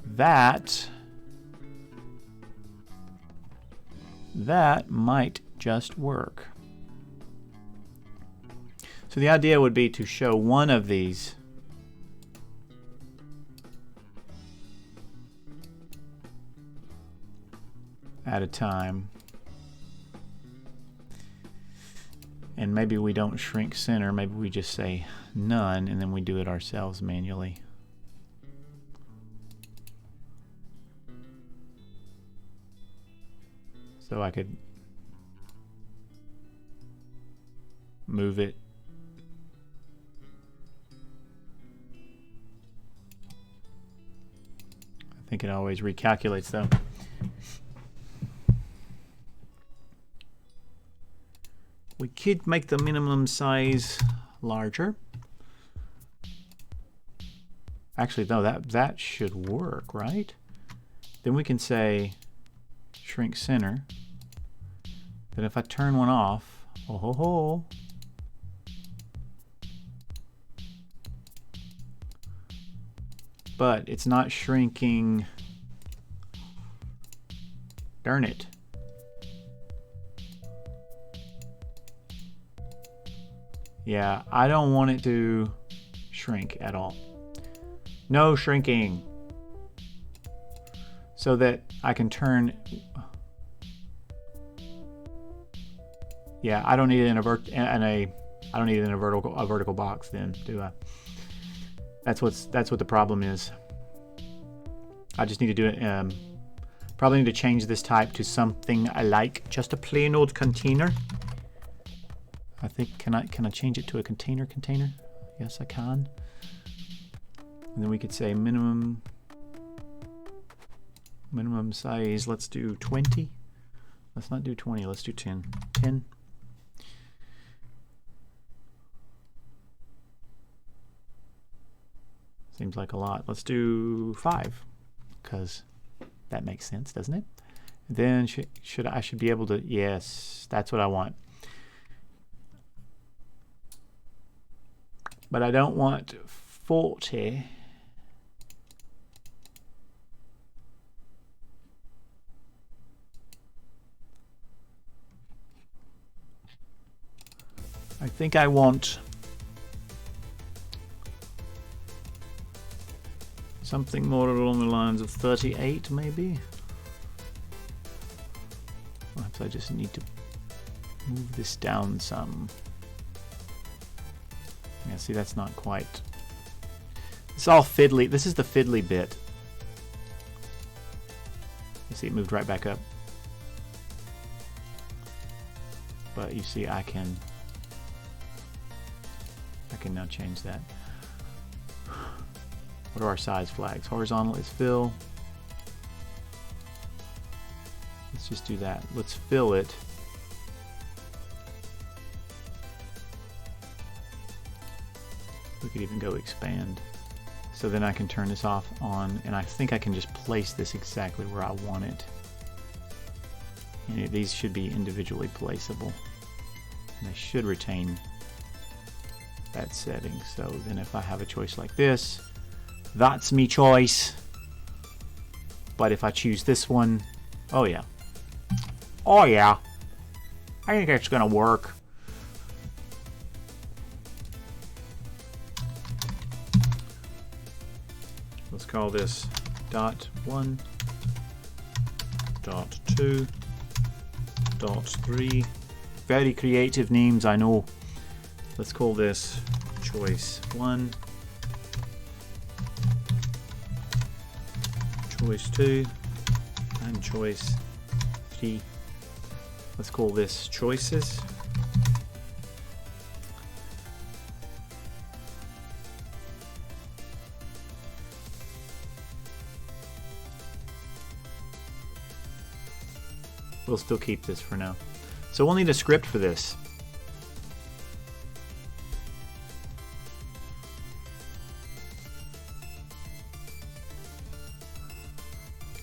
Speaker 1: That might just work. So the idea would be to show one of these at a time. And maybe we don't shrink center, maybe we just say none, and then we do it ourselves manually. So I could move it. I think it always recalculates though. We could make the minimum size larger. Actually, no, that should work, right? Then we can say shrink center. Then if I turn one off, oh ho ho. But it's not shrinking. Darn it. Yeah, I don't want it to shrink at all. No shrinking. So that I can turn. Yeah, I don't need it in a vertical box then, do I? That's what the problem is. I just need to do it. Probably need to change this type to something I like, just a plain old container. I think, can I change it to a container? Yes, I can. And then we could say minimum size, let's do 20. Let's not do 20, let's do 10. 10. Seems like a lot. Let's do 5, because that makes sense, doesn't it? Then I should be able to, yes, that's what I want. But I don't want 40. I think I want something more along the lines of 38, maybe. Perhaps I just need to move this down some. Yeah, see, that's not quite. It's all fiddly. This is the fiddly bit. You see, it moved right back up. But you see, I can now change that. What are our size flags? Horizontal is fill. Let's just do that. Let's fill it. We could even go expand. So then I can turn this off on, and I think I can just place this exactly where I want it. And these should be individually placeable. And they should retain that setting. So then if I have a choice like this, that's me choice. But if I choose this one, oh yeah. Oh yeah. I think it's gonna work. Let's call this .1, .2, .3. Very creative names, I know. Let's call this choice 1, choice 2, and choice 3. Let's call this choices. We'll still keep this for now. So we'll need a script for this.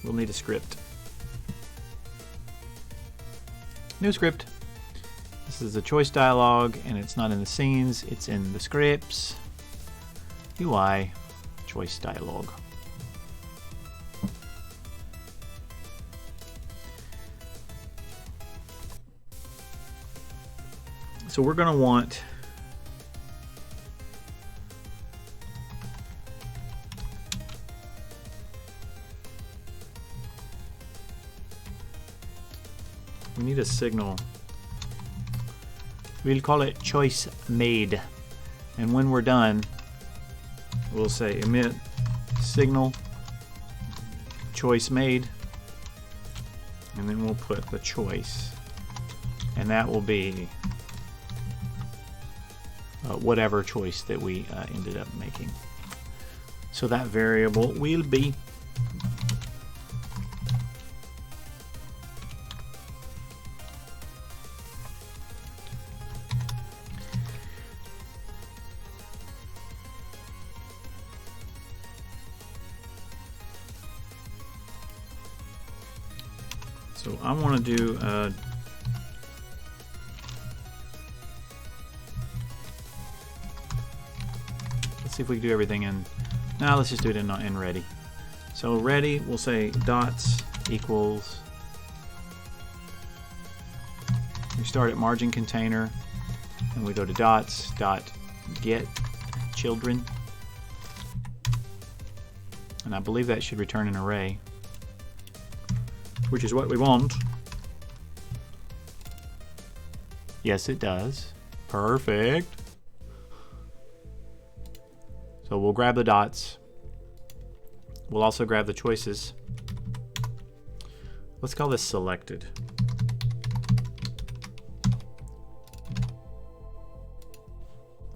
Speaker 1: We'll need a script. New script. This is a choice dialog, and it's not in the scenes, it's in the scripts. UI, choice dialog. So we're going to want we need a signal. We'll call it choice made, and when we're done we'll say emit signal choice made, and then we'll put the choice, and that will be whatever choice that we ended up making. So that variable will be so I want to do see if we can do everything in. Now let's just do it in ready. So ready, we'll say dots equals. We start at margin container, and we go to dots dot get children, and I believe that should return an array, which is what we want. Yes, it does. Perfect. So we'll grab the dots. We'll also grab the choices. Let's call this selected.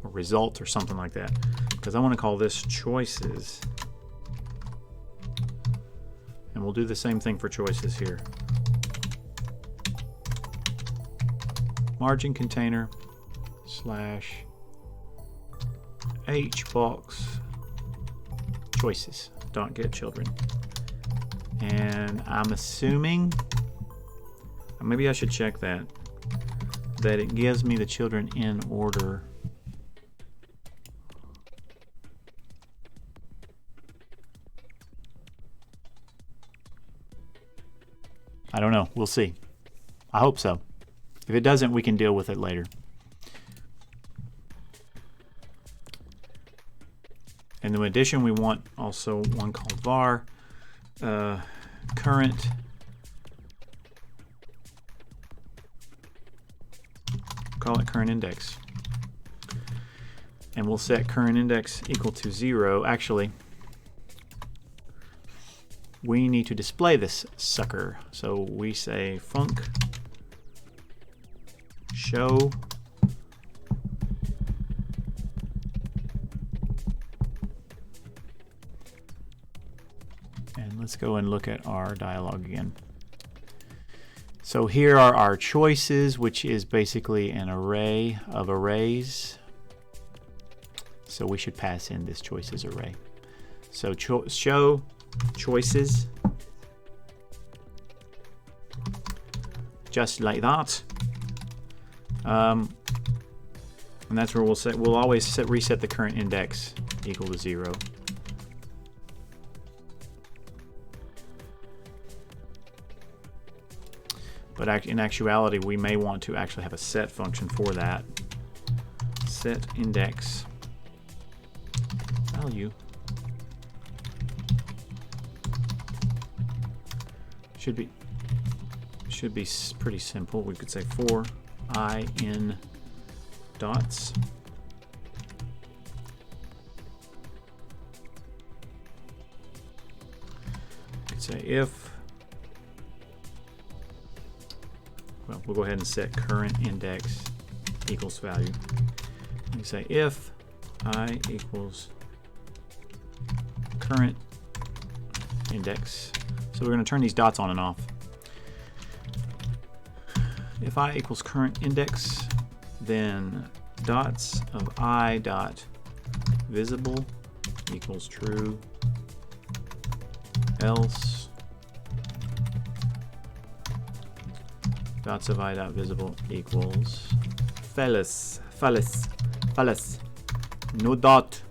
Speaker 1: Or result or something like that. Because I want to call this choices. And we'll do the same thing for choices here. Margin container slash hbox choices don't get children, and I'm assuming, maybe I should check that it gives me the children in order. I don't know, we'll see. I hope so. If it doesn't, we can deal with it later. And in addition, we want also one called var current call it current index, and we'll set current index equal to 0. Actually, we need to display this sucker, so we say func show let's go and look at our dialog again. So here are our choices, which is basically an array of arrays. So we should pass in this choices array. So show choices, just like that. And that's where we'll always reset the current index equal to 0. But in actuality, we may want to actually have a set function for that. Set index value. Should be pretty simple. We could say for I in dots. We could say if, well, we'll go ahead and set current index equals value. We can say if I equals current index. So we're going to turn these dots on and off. If I equals current index, then dots of I dot visible equals true, else dots of I dot visible equals false. No dot.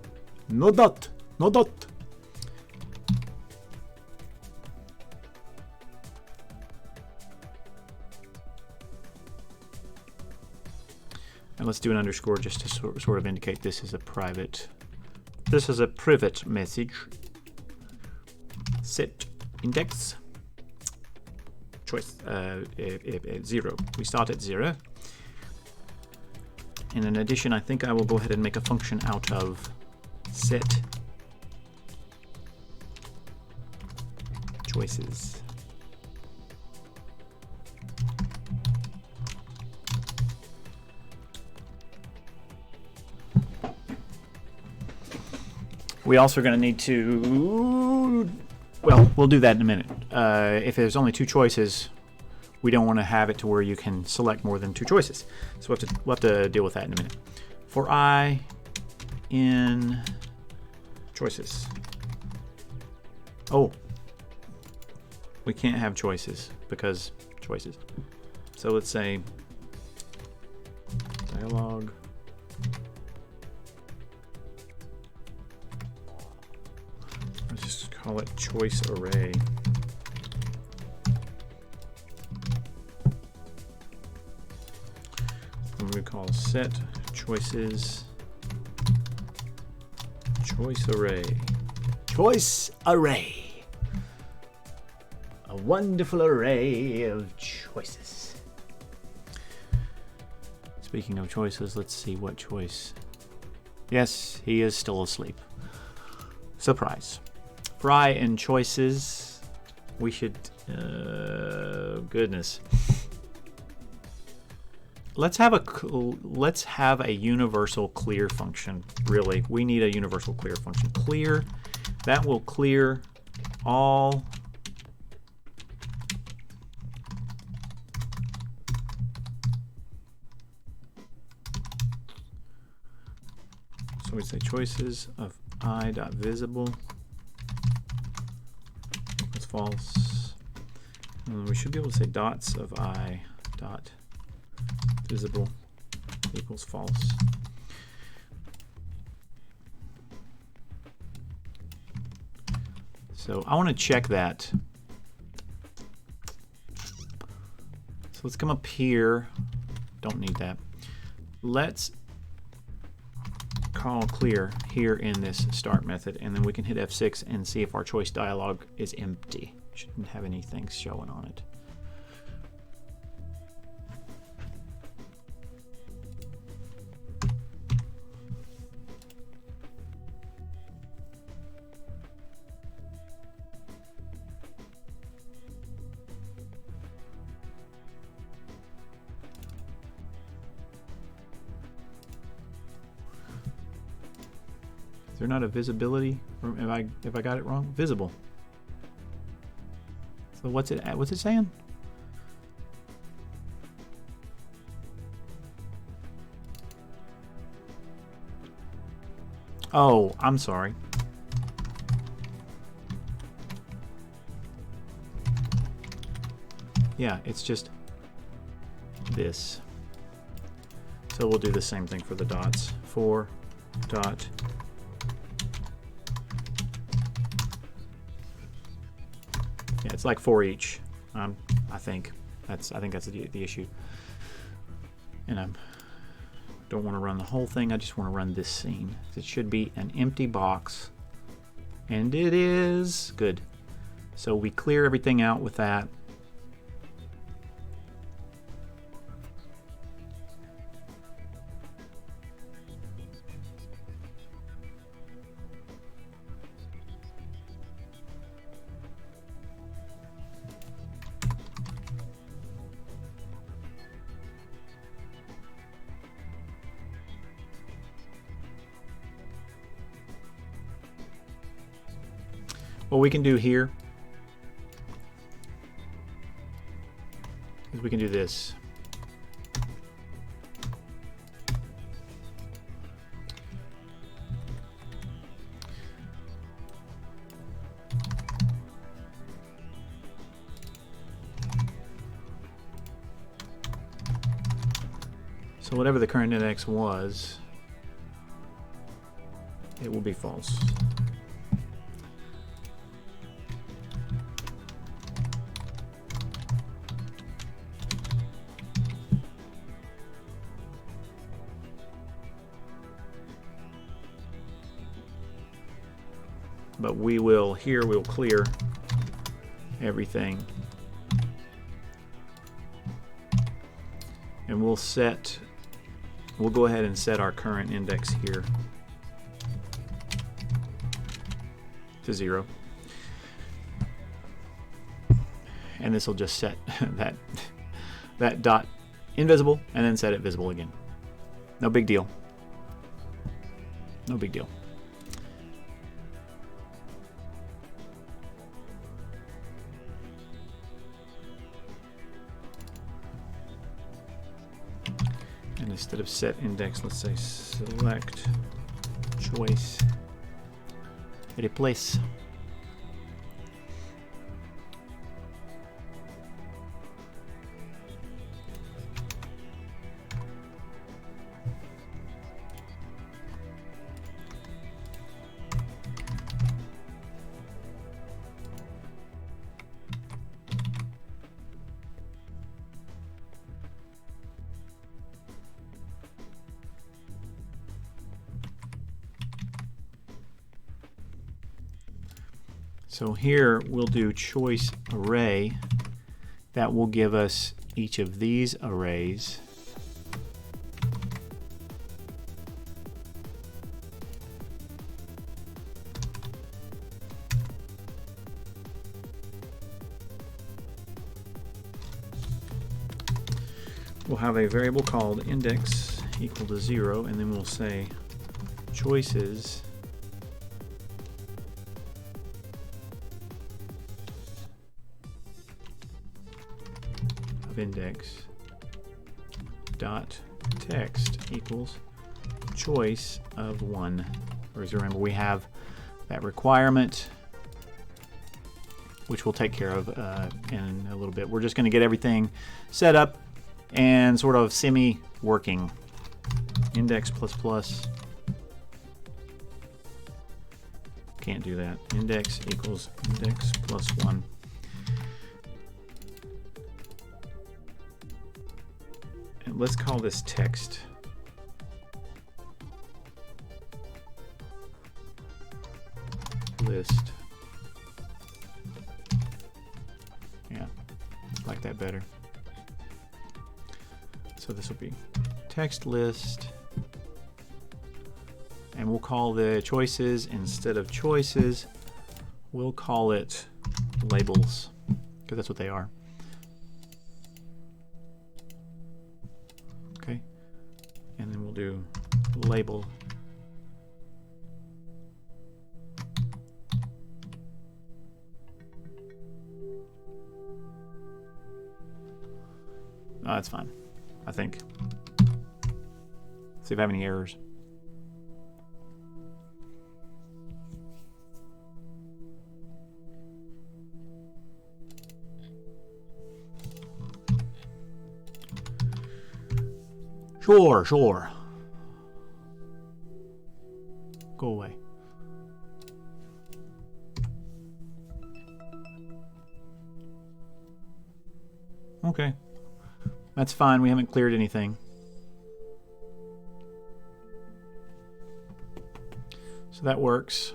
Speaker 1: And let's do an underscore just to sort of indicate this is a private message. Set index choice 0. We start at 0. And in addition, I think I will go ahead and make a function out of set choices. We also are going to need to, well, we'll do that in a minute. If there's only 2 choices, we don't want to have it to where you can select more than 2 choices. So we'll have to deal with that in a minute. For I in choices. Oh, we can't have choices because choices. So let's say dialog. Let's just call it choice array. And we call set choices choice array. Choice array. A wonderful array of choices. Speaking of choices, let's see what choice. Yes, he is still asleep. Surprise. For I in choices, we should, goodness. Let's have a universal clear function. Really, we need a universal clear function. Clear, that will clear all so we say choices of I dot visible equals false. And we should be able to say dots of I dot visible equals false. So I want to check that. So let's come up here. Don't need that. Let's call clear here in this start method, and then we can hit F6 and see if our choice dialog is empty. Shouldn't have anything showing on it. Is there not a visibility? Or have I got it wrong? Visible. So what's it saying? Oh, I'm sorry. Yeah, it's just this. So we'll do the same thing for the dots. For dot yeah, it's like for each, I think. I think that's the issue. And I don't want to run the whole thing. I just want to run this scene. It should be an empty box, and it is. Good. So we clear everything out with that. What we can do here is we can do this. So whatever the current index was, it will be false. But we will, here we'll clear everything. And we'll go ahead and set our current index here to 0. And this will just set that dot invisible and then set it visible again. No big deal. No big deal. Instead of set index, let's say select choice replace. So here we'll do choice array. That will give us each of these arrays. We'll have a variable called index equal to 0, and then we'll say choices index dot text equals choice of 1. Because remember, we have that requirement, which we'll take care of in a little bit. We're just going to get everything set up and sort of semi-working. Index plus plus. Can't do that. Index equals index plus 1. Let's call this text. List. Yeah, like that better. So this will be text list. And we'll call the choices, instead of choices, we'll call it labels, because that's what they are. Okay, and then we'll do label oh, that's fine, I think. See if I have any errors. Sure. Go away. Okay. That's fine. We haven't cleared anything. So that works.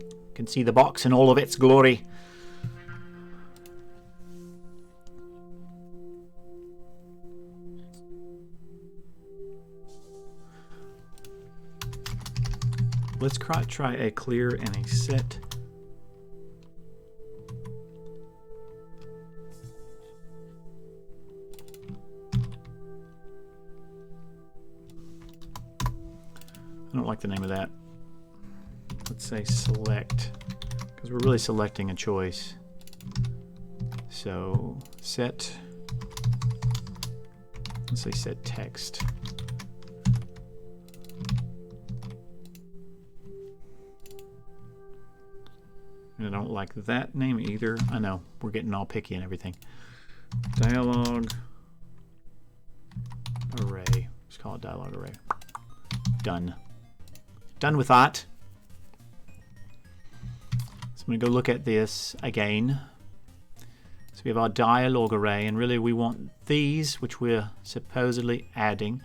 Speaker 1: You can see the box in all of its glory. Let's try a clear and a set. I don't like the name of that. Let's say select, because we're really selecting a choice. So set, let's say set text. And I don't like that name either. I know, we're getting all picky and everything. Dialog array. Let's call it dialog array. Done. Done with that. So I'm going to go look at this again. So we have our dialog array, and really we want these, which we're supposedly adding.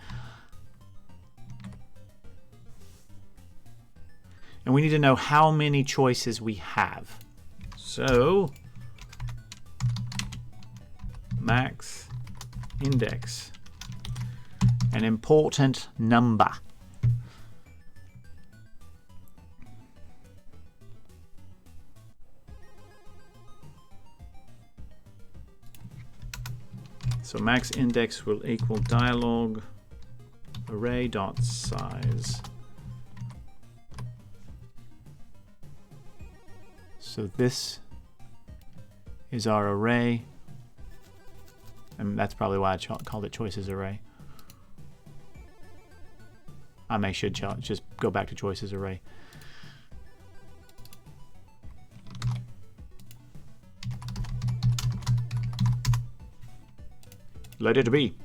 Speaker 1: And we need to know how many choices we have. So max index, an important number. So max index will equal dialog array dot size. So this is our array, and that's probably why I called it choices array. I should just go back to choices array. Let it be.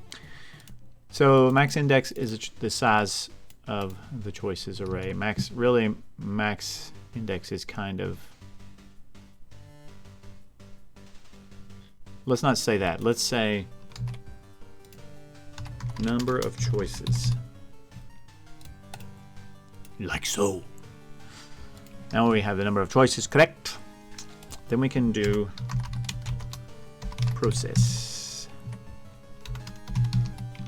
Speaker 1: So max index is the size of the choices array. Max index is kind of, let's not say that. Let's say number of choices. Like so. Now we have the number of choices correct. Then we can do process.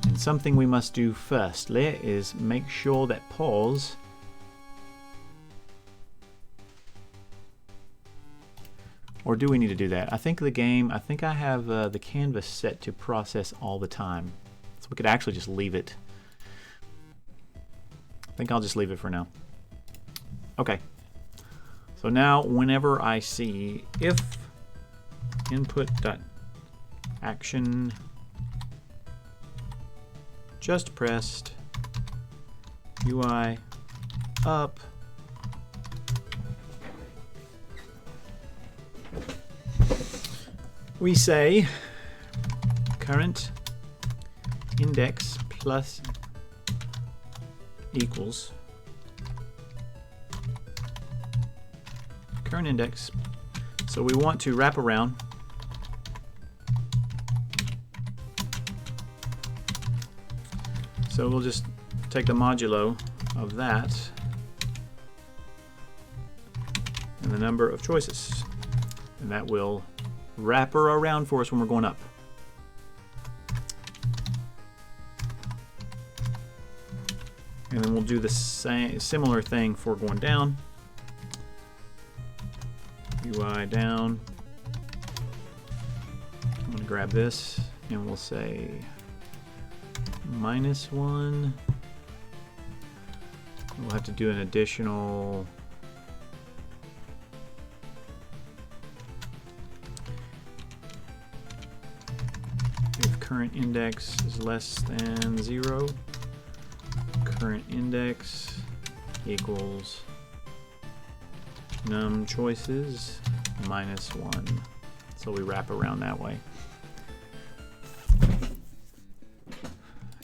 Speaker 1: And something we must do firstly is make sure that pause or do we need to do that? I think I have the canvas set to process all the time. So we could actually just leave it. I think I'll just leave it for now. Okay. So now whenever I see if input.action just pressed UI up, we say current index plus equals current index. So we want to wrap around so we'll just take the modulo of that and the number of choices, and that will wrap her around for us when we're going up. And then we'll do the similar thing for going down. UI down. I'm going to grab this and we'll say -1. We'll have to do an additional if current index is less than 0, current index equals num choices -1. So we wrap around that way.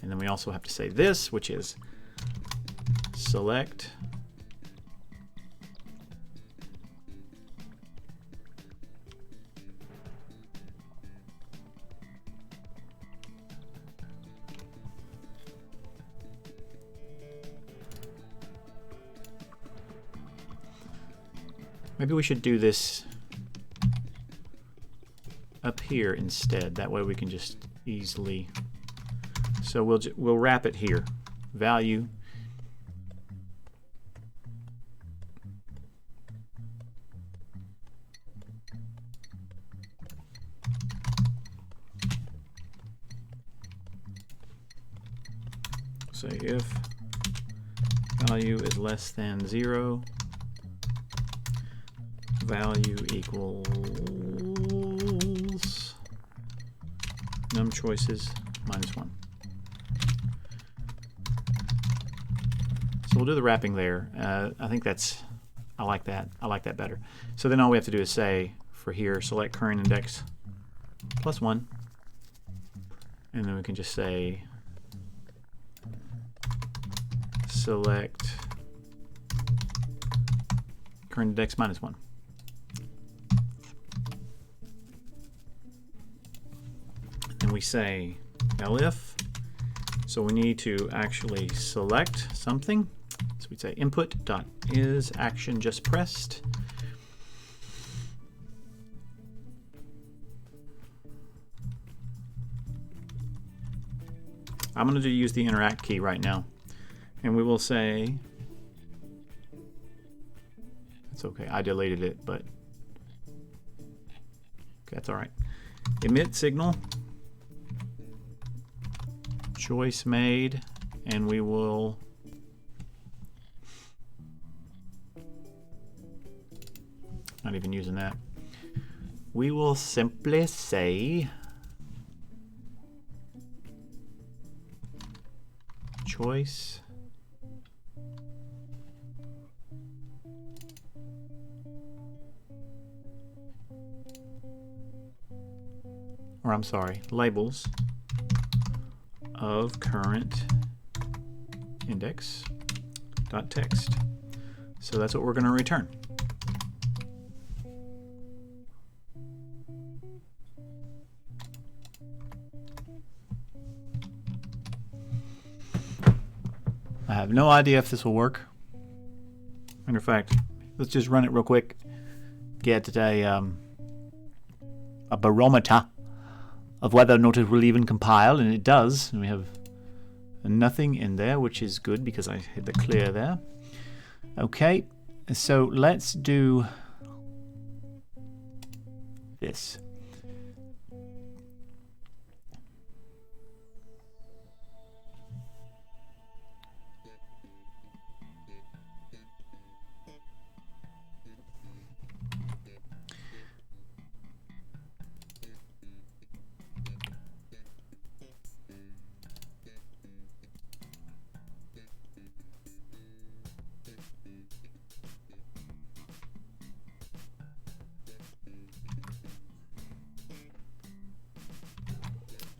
Speaker 1: And then we also have to say this, which is select Maybe we should do this up here instead. That way we can just easily. So we'll wrap it here. Value. Say if value is less than 0, value equals num choices minus 1. So we'll do the wrapping there. I think I like that. I like that better. So then all we have to do is say for here, select current index plus 1. And then we can just say select current index minus 1. And we say elif. So we need to actually select something. So we'd say input dot is action just pressed. I'm going to use the interact key right now. And we will say, it's okay, I deleted it, but okay, that's all right. Emit signal, choice made, and we will not even using that. We will simply say choice or I'm sorry, labels of current index dot text. So that's what we're going to return. I have no idea if this will work. Matter of fact, let's just run it real quick. Get a barometer of whether or not it will even compile, and it does. And we have nothing in there, which is good because I hit the clear there. Okay, so let's do this.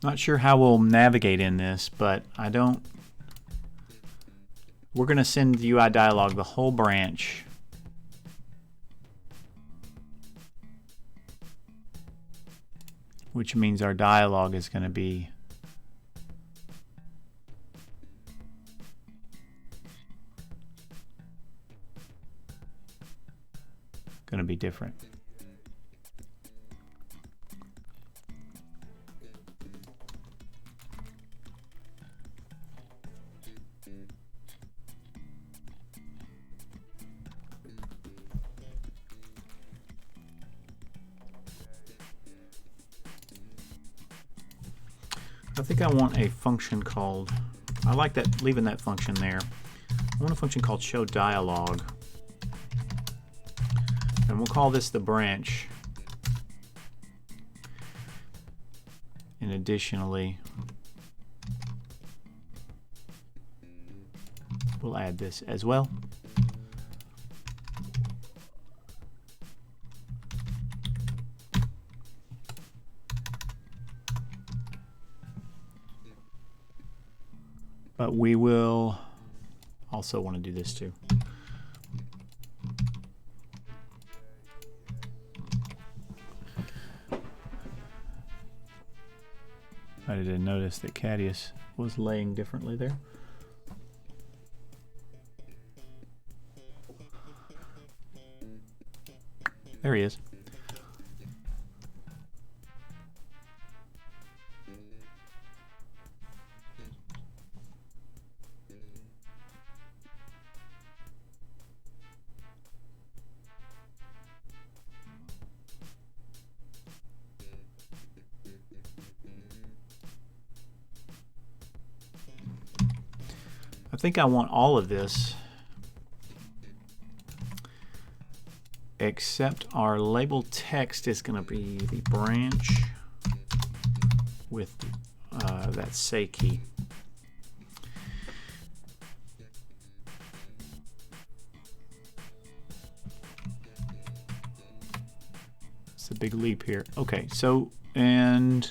Speaker 1: Not sure how we'll navigate in this, but we're going to send the UI dialog the whole branch. Which means our dialog is going to be different. I think I want a function called, I like that, leaving that function there. I want a function called show dialog. And we'll call this the branch. And additionally, we'll add this as well. But we will also want to do this too. I didn't notice that Cadius was laying differently there. There he is. I think I want all of this except our label text is going to be the branch with that say key. It's a big leap here. Okay, so and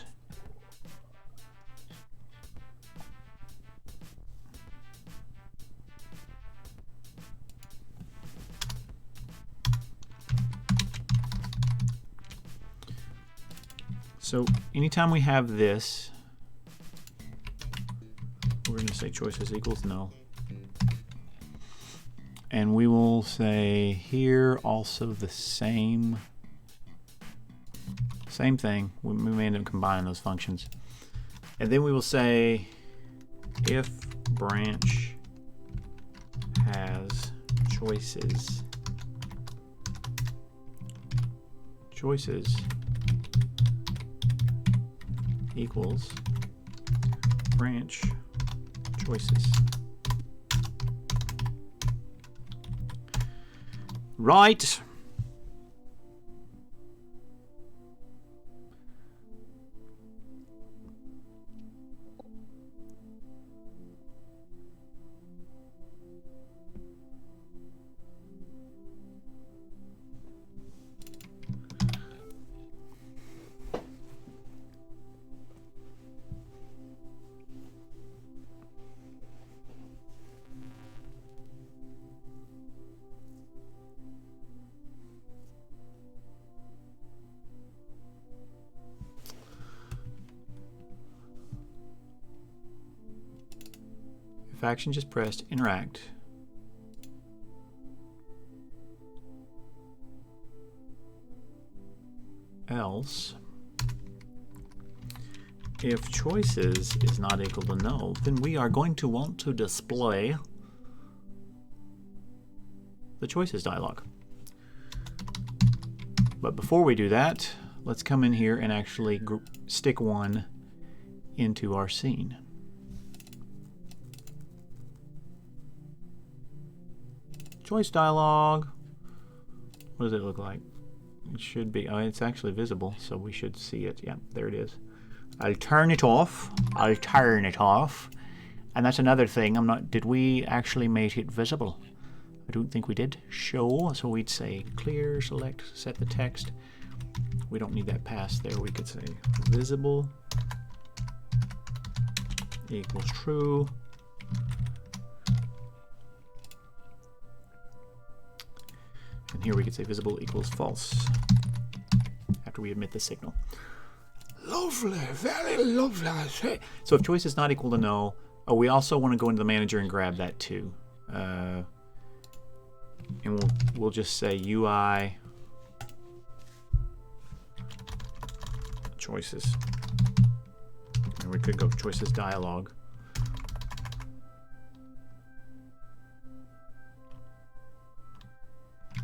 Speaker 1: so anytime we have this, we're going to say choices equals null. And we will say here also the same thing. We may end up combining those functions. And then we will say if branch has choices equals branch choices. Right. If action just pressed, interact. Else, if choices is not equal to null, then we are going to want to display the choices dialog. But before we do that, let's come in here and actually stick one into our scene. Choice dialog. What does it look like? It should be, oh, it's actually visible, so we should see it. Yeah, there it is. I'll turn it off. I'll turn it off. And that's another thing. Did we actually make it visible? I don't think we did. Show, so we'd say clear, select, set the text. We don't need that pass there. We could say visible equals true. And here we could say visible equals false after we emit the signal. Lovely, very lovely. So if choice is not equal to null, we also want to go into the manager and grab that too. And we'll just say UI choices. And we could go choices dialog.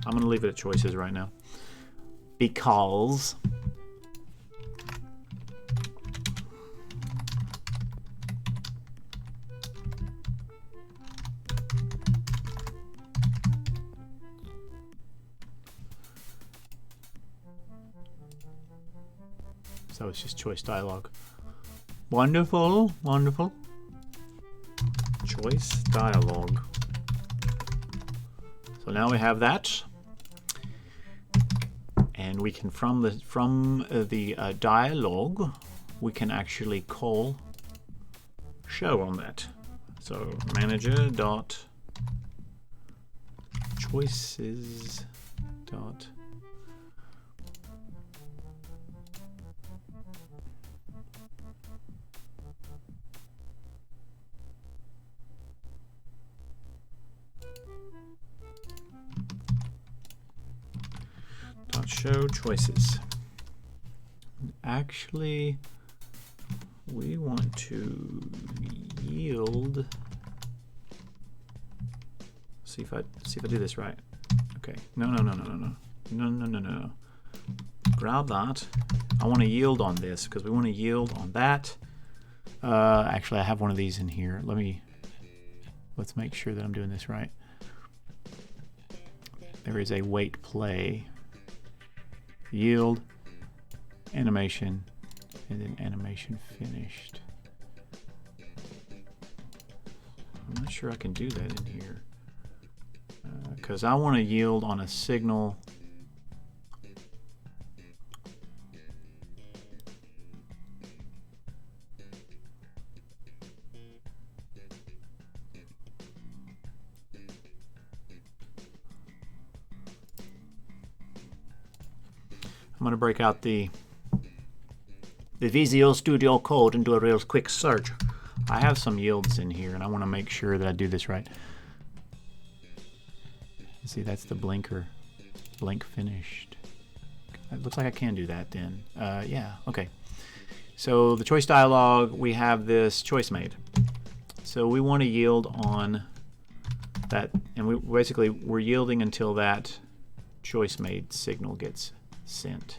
Speaker 1: I'm going to leave it at choices right now because so it's just choice dialog. Wonderful, wonderful. Choice dialog. So now we have that. And we can from the dialog, we can actually call show on that. So manager dot choices dot show choices. Actually, we want to yield. See if I do this right. Okay. No. Grab that. I want to yield on this because we want to yield on that. Actually, I have one of these in here. Let's make sure that I'm doing this right. There is a wait play, yield, animation, and then animation finished. I'm not sure I can do that in here because I want to yield on a signal. I'm going to break out the Visual Studio Code and do a real quick search. I have some yields in here, and I want to make sure that I do this right. See, that's the blinker. Blink finished. It looks like I can do that then. Yeah, okay. So the choice dialog, we have this choice made. So we want to yield on that, and we're yielding until that choice made signal gets sent.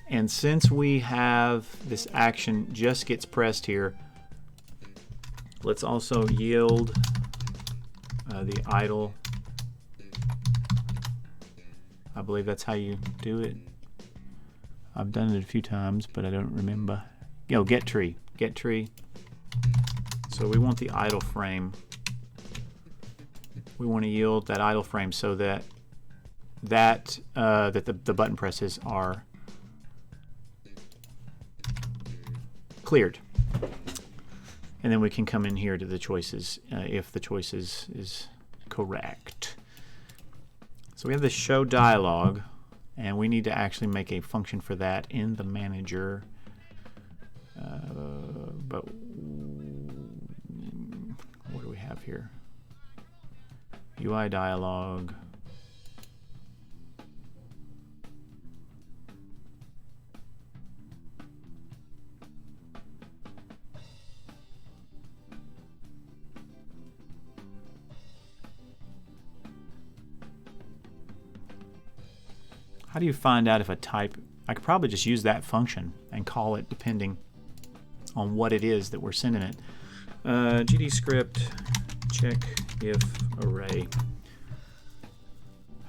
Speaker 1: And since we have this action just gets pressed here, let's also yield the idle. I believe that's how you do it. I've done it a few times, but I don't remember. Get tree. So we want the idle frame. We want to yield that idle frame so that the button presses are cleared. And then we can come in here to the choices if the choices is correct. So we have the show dialog, and we need to actually make a function for that in the manager. But what do we have here? UI dialog. How do you find out if a type, I could probably just use that function and call it depending on what it is that we're sending it. GD script check if array.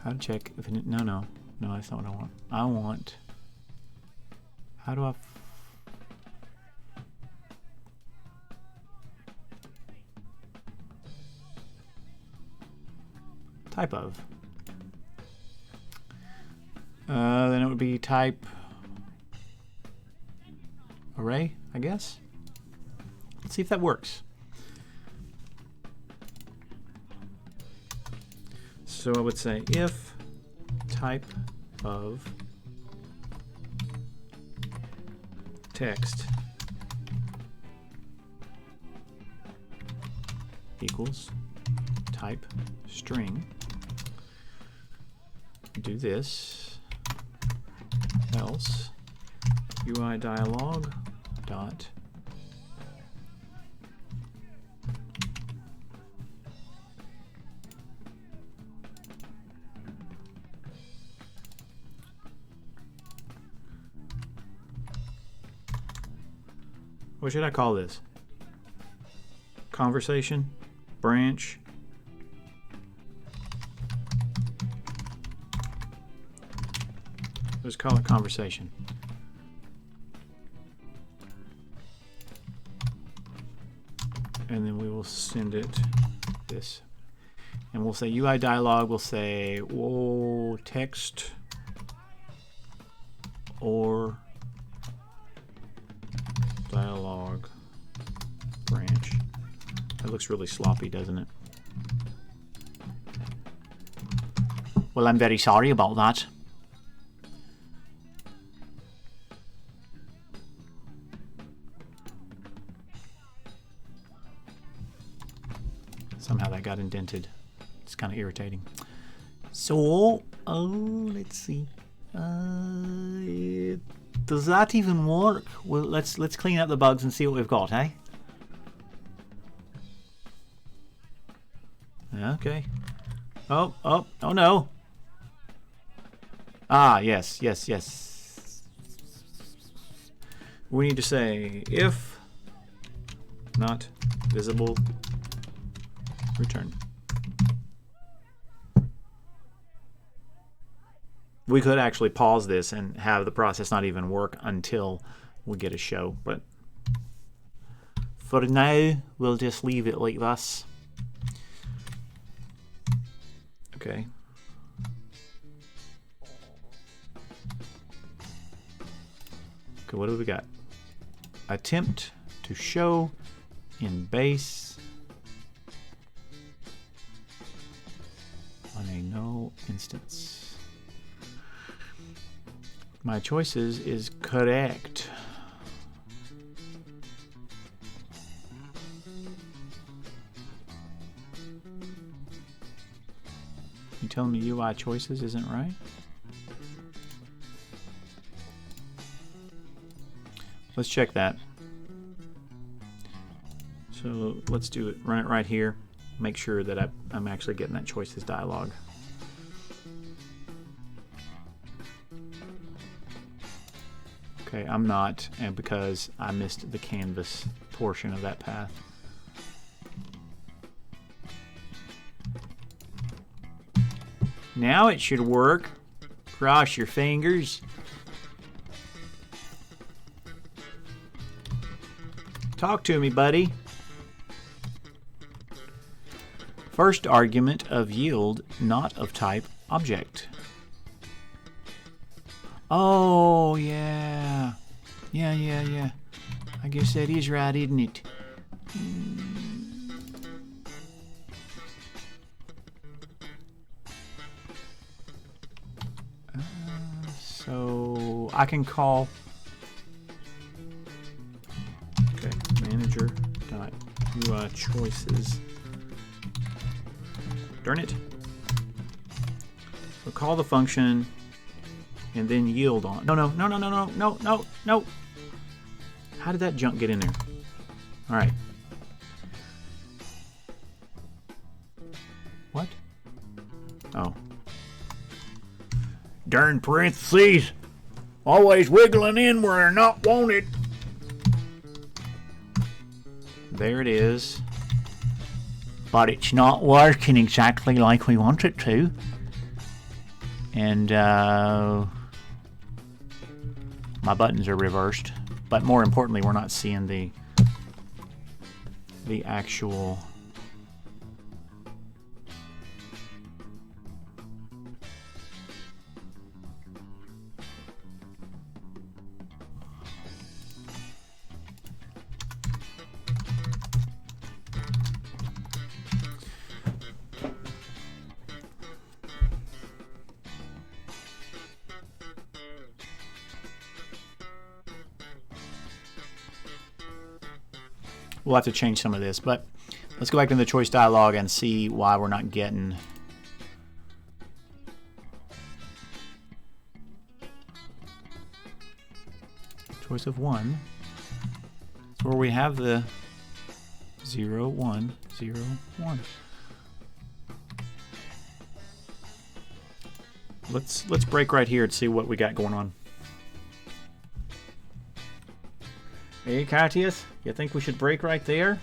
Speaker 1: How to check if it, no, that's not what I want. How do I type of? Then it would be type array, I guess. Let's see if that works. So I would say if type of text equals type string, do this. Else UI dialog dot what should I call this? Conversation, branch, let's call it conversation. And then we will send it this. And we'll say UI dialog, we'll say, whoa, text or dialog branch. That looks really sloppy, doesn't it? Well, I'm very sorry about that. Somehow that got indented. It's kind of irritating. So, let's see. Does that even work? Well, let's clean up the bugs and see what we've got, eh? Okay. Oh no. Ah, yes. We need to say if not visible, return. We could actually pause this and have the process not even work until we get a show, but for now we'll just leave it like this. Okay. Okay, what do we got? Attempt to show in base on a null instance. My choices is correct. You telling me UI choices isn't right? Let's check that. So let's do it. Run it right here. Make sure that I'm actually getting that choices dialog. Okay, I'm not, and because I missed the canvas portion of that path. Now it should work. Cross your fingers. Talk to me, buddy. First argument of yield, not of type object. Oh, yeah. Yeah. I guess that is right, isn't it? So I can call manager.UI choices. Darn it. So call the function and then yield on. No. How did that junk get in there? All right. What? Oh. Darn parentheses. Always wiggling in where they're not wanted. There it is. But it's not working exactly like we want it to. And my buttons are reversed. But more importantly, we're not seeing the actual We'll have to change some of this, but let's go back to the choice dialog and see why we're not getting choice of 1. It's where we have the 0, 1, 0, 1. Let's break right here and see what we got going on. Hey, Cartius, you think we should break right there?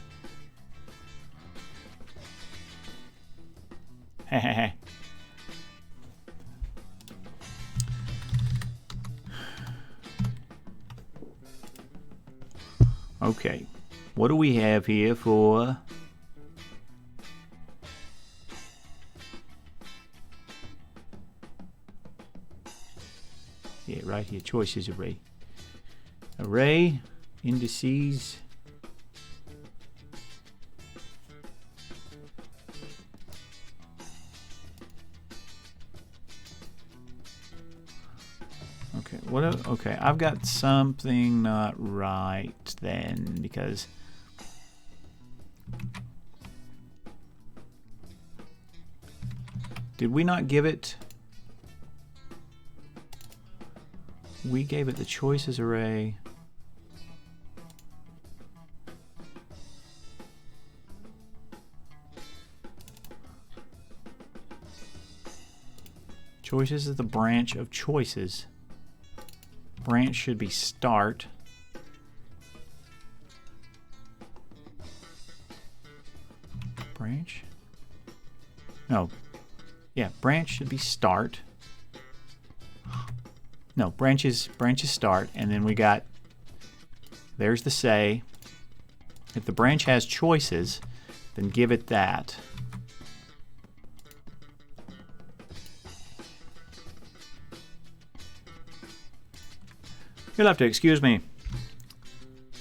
Speaker 1: Hehehe. Okay, what do we have here for right here, choices array, indices, Okay, okay, I've got something not right then, because did we not give it? We gave it the choices array. Choices is the branch of choices. Branch should be start. Branch? No. Yeah, branch should be start. No, branches start, and then we got, there's the say. If the branch has choices, then give it that. You'll have to excuse me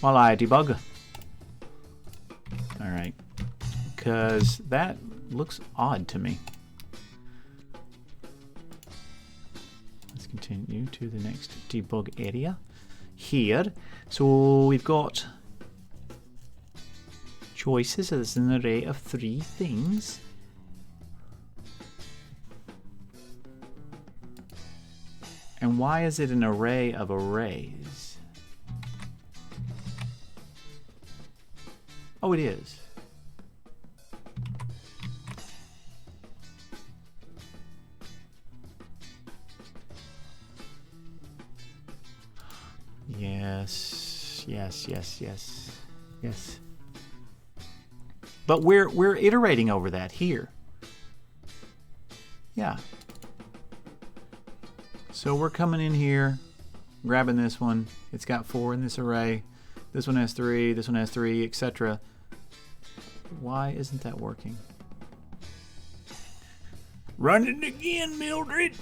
Speaker 1: while I debug. All right, because that looks odd to me. Let's continue to the next debug area here. So we've got choices as an array of 3 things. And why is it an array of arrays? Oh, it is. Yes, yes, yes, yes, yes. But we're iterating over that here. Yeah. So we're coming in here, grabbing this one. It's got 4 in this array. This one has 3, this one has 3, etc. Why isn't that working? Run it again, Mildred!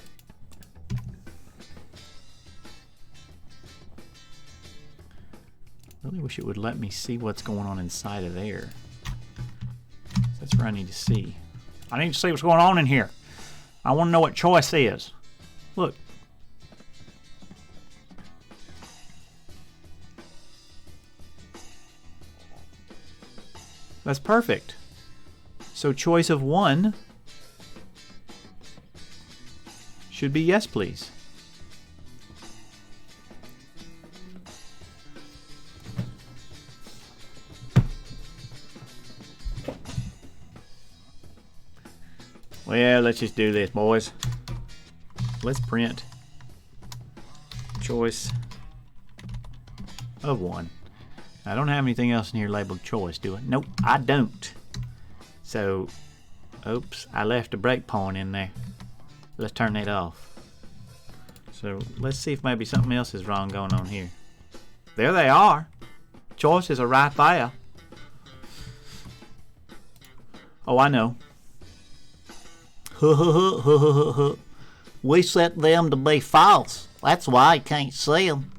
Speaker 1: Really wish it would let me see what's going on inside of there. That's where I need to see. I need to see what's going on in here. I want to know what choice is. Look. That's perfect. So choice of 1 should be yes, please. Well, let's just do this, boys. Let's print choice of 1. I don't have anything else in here labeled choice, do I? Nope, I don't. So, oops, I left a breakpoint in there. Let's turn that off. So, let's see if maybe something else is wrong going on here. There they are. Choices are right there. Oh, I know. We set them to be false. That's why you can't see them.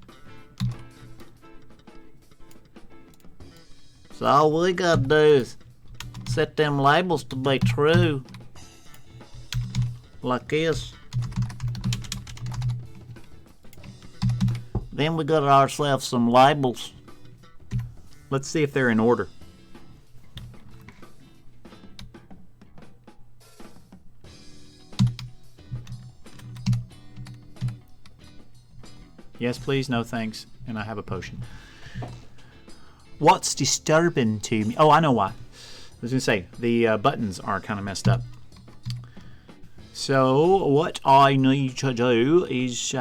Speaker 1: So all we gotta do is set them labels to be true. Like this. Then we got ourselves some labels. Let's see if they're in order. Yes, please. No, thanks. And I have a potion. What's disturbing to me? Oh, I know why. I was going to say, the buttons are kind of messed up. So, what I need to do is...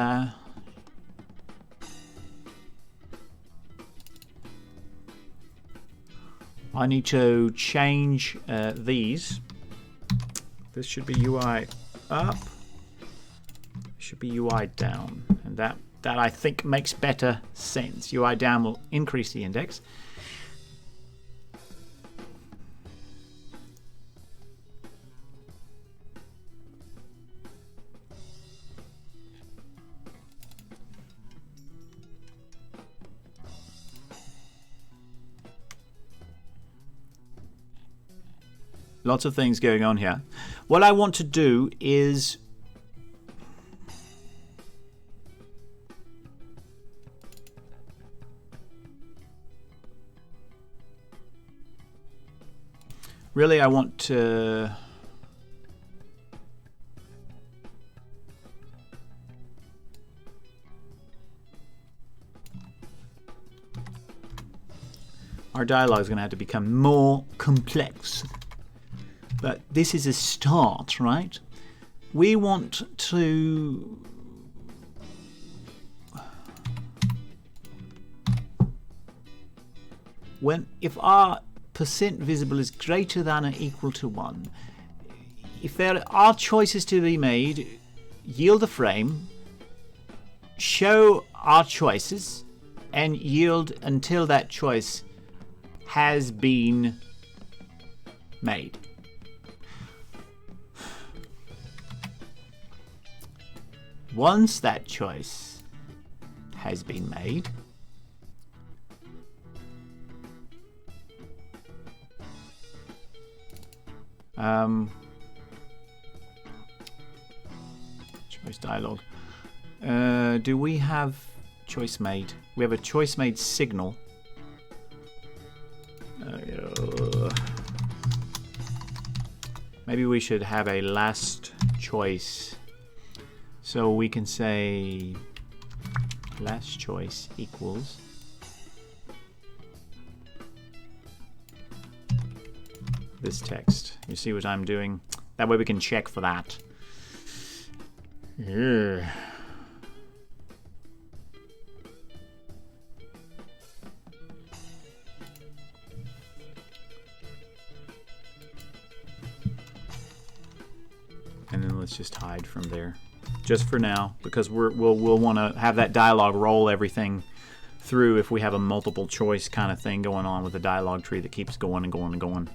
Speaker 1: I need to change these. This should be UI up. Should be UI down. And that I think makes better sense. UI down will increase the index. Lots of things going on here. What I want to do is Really, I want to... Our dialogue is going to have to become more complex. But this is a start, right? We want to... If our percent visible is greater than or equal to 1, if there are choices to be made, yield the frame, show our choices, and yield until that choice has been made. Once that choice has been made, choice dialog. Do we have choice made? We have a choice made signal. Maybe we should have a last choice. So we can say last choice equals this text. You see what I'm doing? That way we can check for that. Yeah. And then let's just hide from there, just for now, because we'll want to have that dialog roll everything through if we have a multiple choice kind of thing going on with a dialog tree that keeps going and going and going.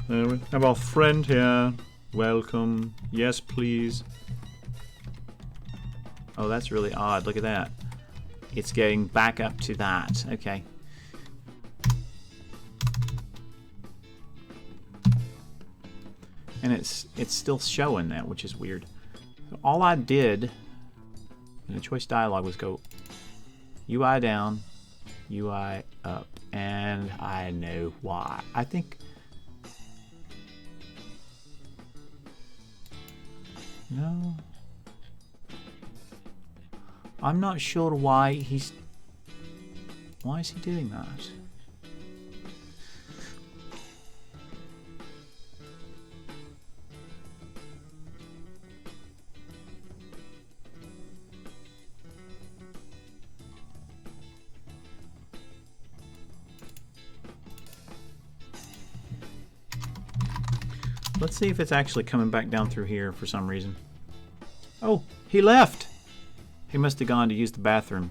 Speaker 1: There we have our friend here. Welcome. Yes, please. Oh, that's really odd. Look at that. It's getting back up to that. Okay. And it's still showing that, which is weird. So all I did in the choice dialog was go UI down, UI up, and I know why. I think... No. I'm not sure why he's... Why is he doing that? Let's see if it's actually coming back down through here for some reason. Oh, he left! He must have gone to use the bathroom.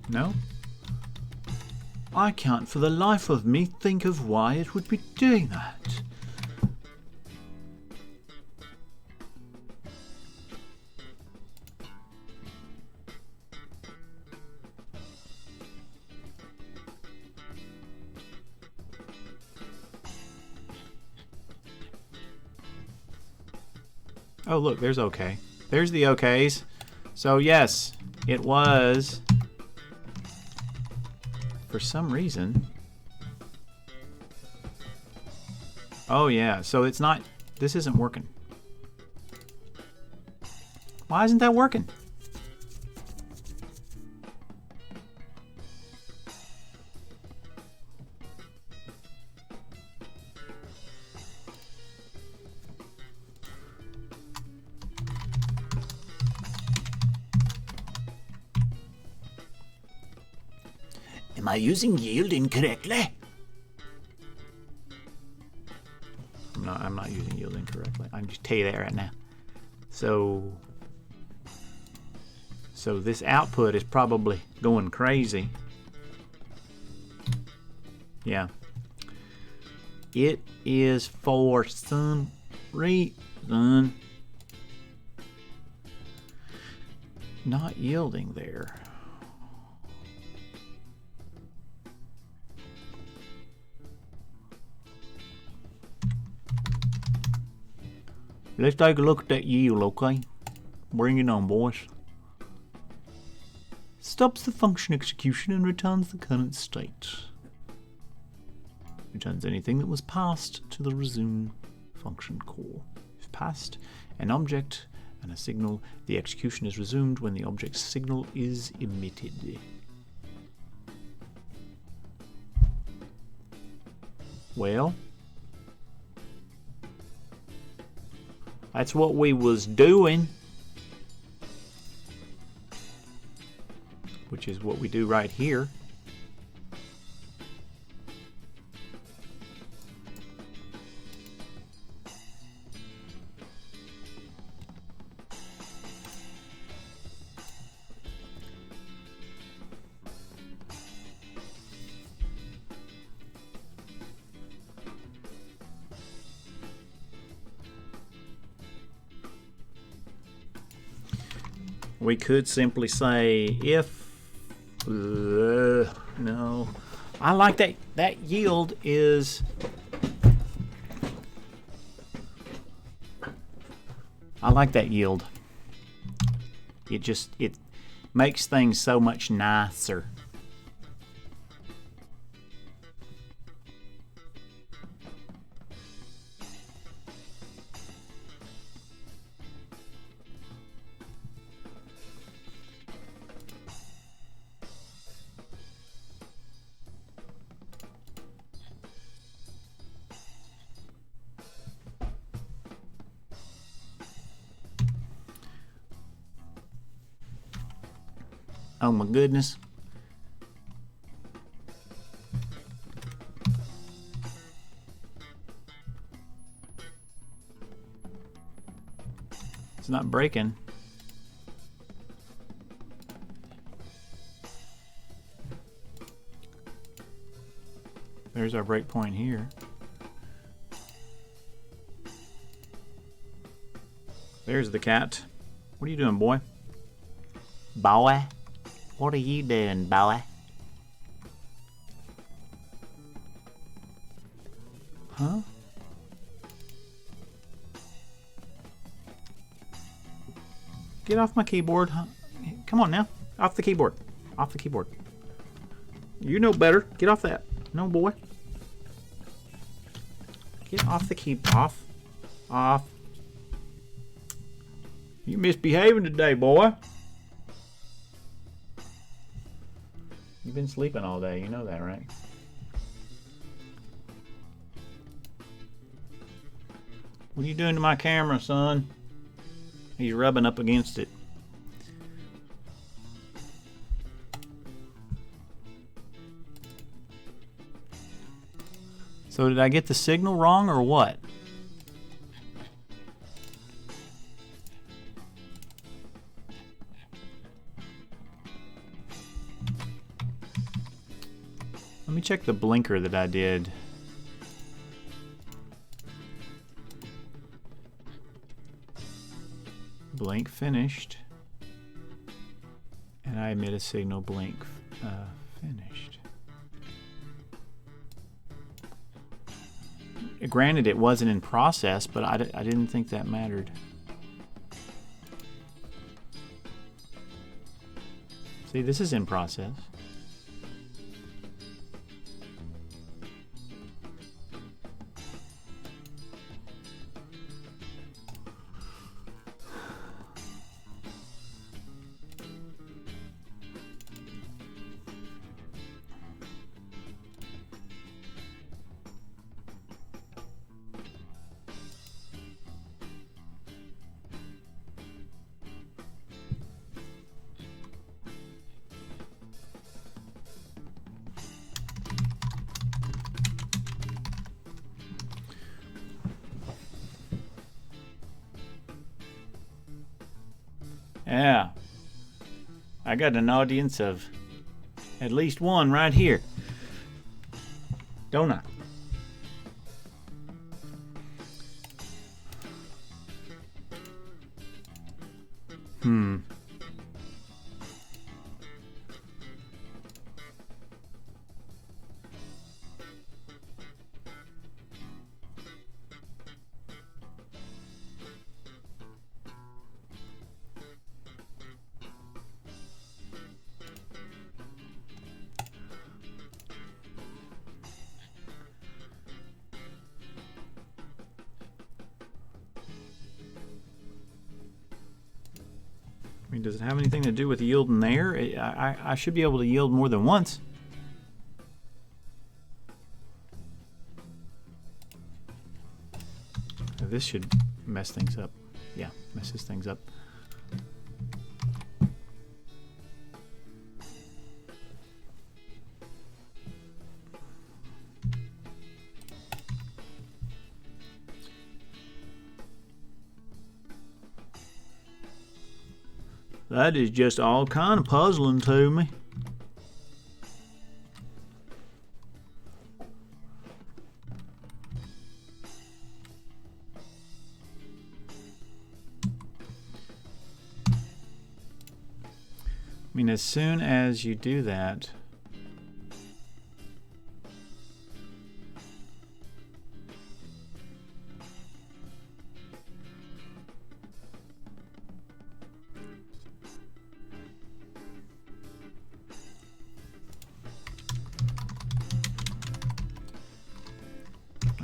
Speaker 1: No? I can't for the life of me think of why it would be doing that. Oh, look, there's OK. There's the OKs. So, yes, it was, for some reason. Oh, yeah, so it's not, this isn't working. Why isn't that working? Am I using yield incorrectly? I'm not using yield incorrectly. I'm just tell you that right now. So this output is probably going crazy. Yeah. It is for some reason not yielding there. Let's take a look at that yield, okay? Bring it on, boys. stops the function execution and returns the current state. Returns anything that was passed to the resume function call. If passed an object and a signal, the execution is resumed when the object's signal is emitted. Well, that's what we was doing, which is what we do right here. We could simply say if no, I like that yield is, I like that yield. It makes things so much nicer. Oh my goodness. It's not breaking. There's our breakpoint here. There's the cat. What are you doing, boy? Boy? What are you doing, boy? Huh? Get off my keyboard. Huh? Come on now. Off the keyboard. Off the keyboard. You know better. Get off that. No, boy. Get off the keyboard. Off. Off. You misbehaving today, boy. You've been sleeping all day, you know that, right? What are you doing to my camera, son? He's rubbing up against it. So did I get the signal wrong or what? Let me check the blinker that I did. Blink finished. And I emit a signal blink finished. Granted, it wasn't in process, but I didn't think that mattered. See, this is in process. Yeah, I got an audience of at least one right here, don't I? mean, does it have anything to do with yielding there? I should be able to yield more than once. This should mess things up. Yeah, messes things up. That is just all kind of puzzling to me. I mean, as soon as you do that,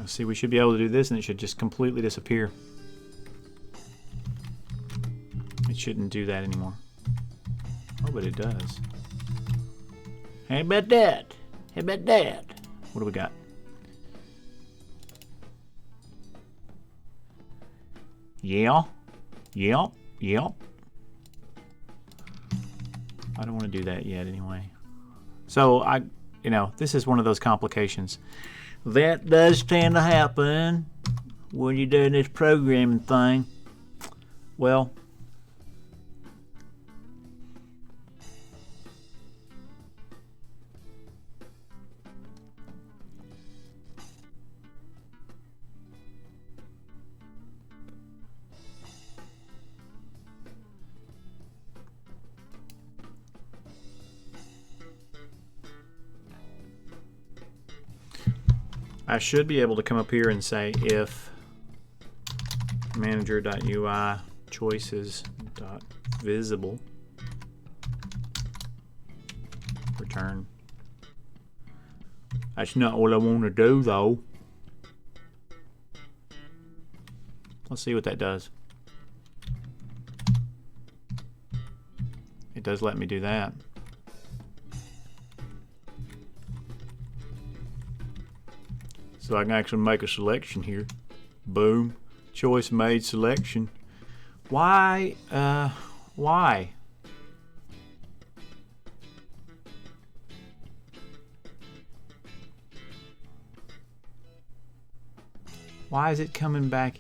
Speaker 1: see, we should be able to do this and it should just completely disappear. It shouldn't do that anymore. Oh, but it does. How about that? How about that? What do we got? Yeah. Yep. Yep. I don't want to do that yet anyway. So you know, this is one of those complications. That does tend to happen when you're doing this programming thing. Well, I should be able to come up here and say if manager.ui choices.visible return. That's not what I want to do though. Let's see what that does. It does let me do that. So I can actually make a selection here. Boom. Choice made selection. Why? Why? Why is it coming back?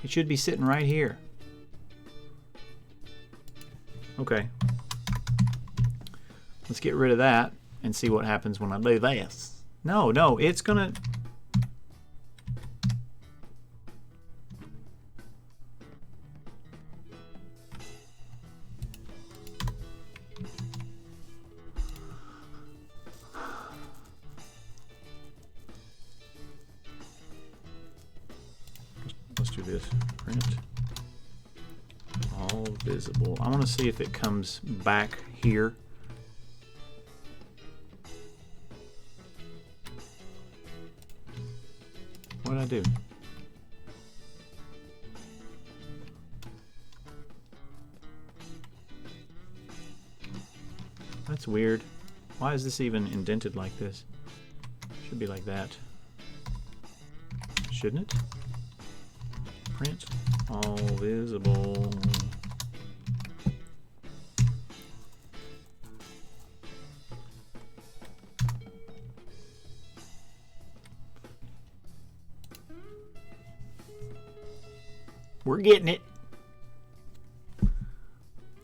Speaker 1: It should be sitting right here. Okay. Let's get rid of that and see what happens when I do this. No, it's gonna... Let's do this. Print all visible. I want to see if it comes back here. What did I do? That's weird. Why is this even indented like this? Should be like that. Shouldn't it? Print all visible. We're getting it.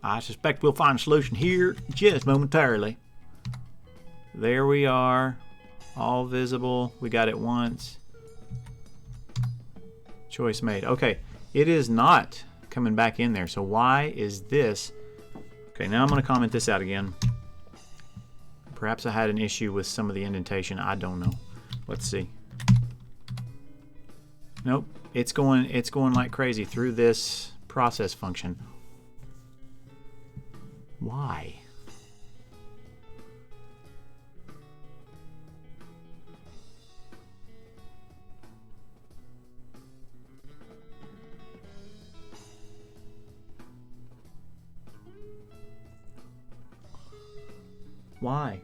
Speaker 1: I suspect we'll find a solution here just momentarily. There we are. All visible. We got it once. Choice made. Okay, it is not coming back in there. So why is this? Okay, now I'm going to comment this out again. Perhaps I had an issue with some of the indentation. I don't know. Let's see. Nope. It's going like crazy through this process function. Why? Why?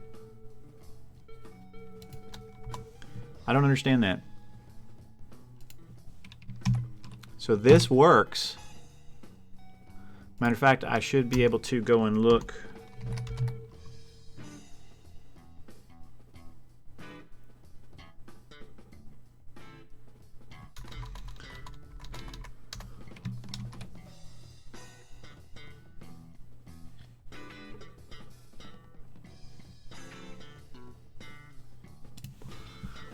Speaker 1: I don't understand that. So this works. Matter of fact, I should be able to go and look.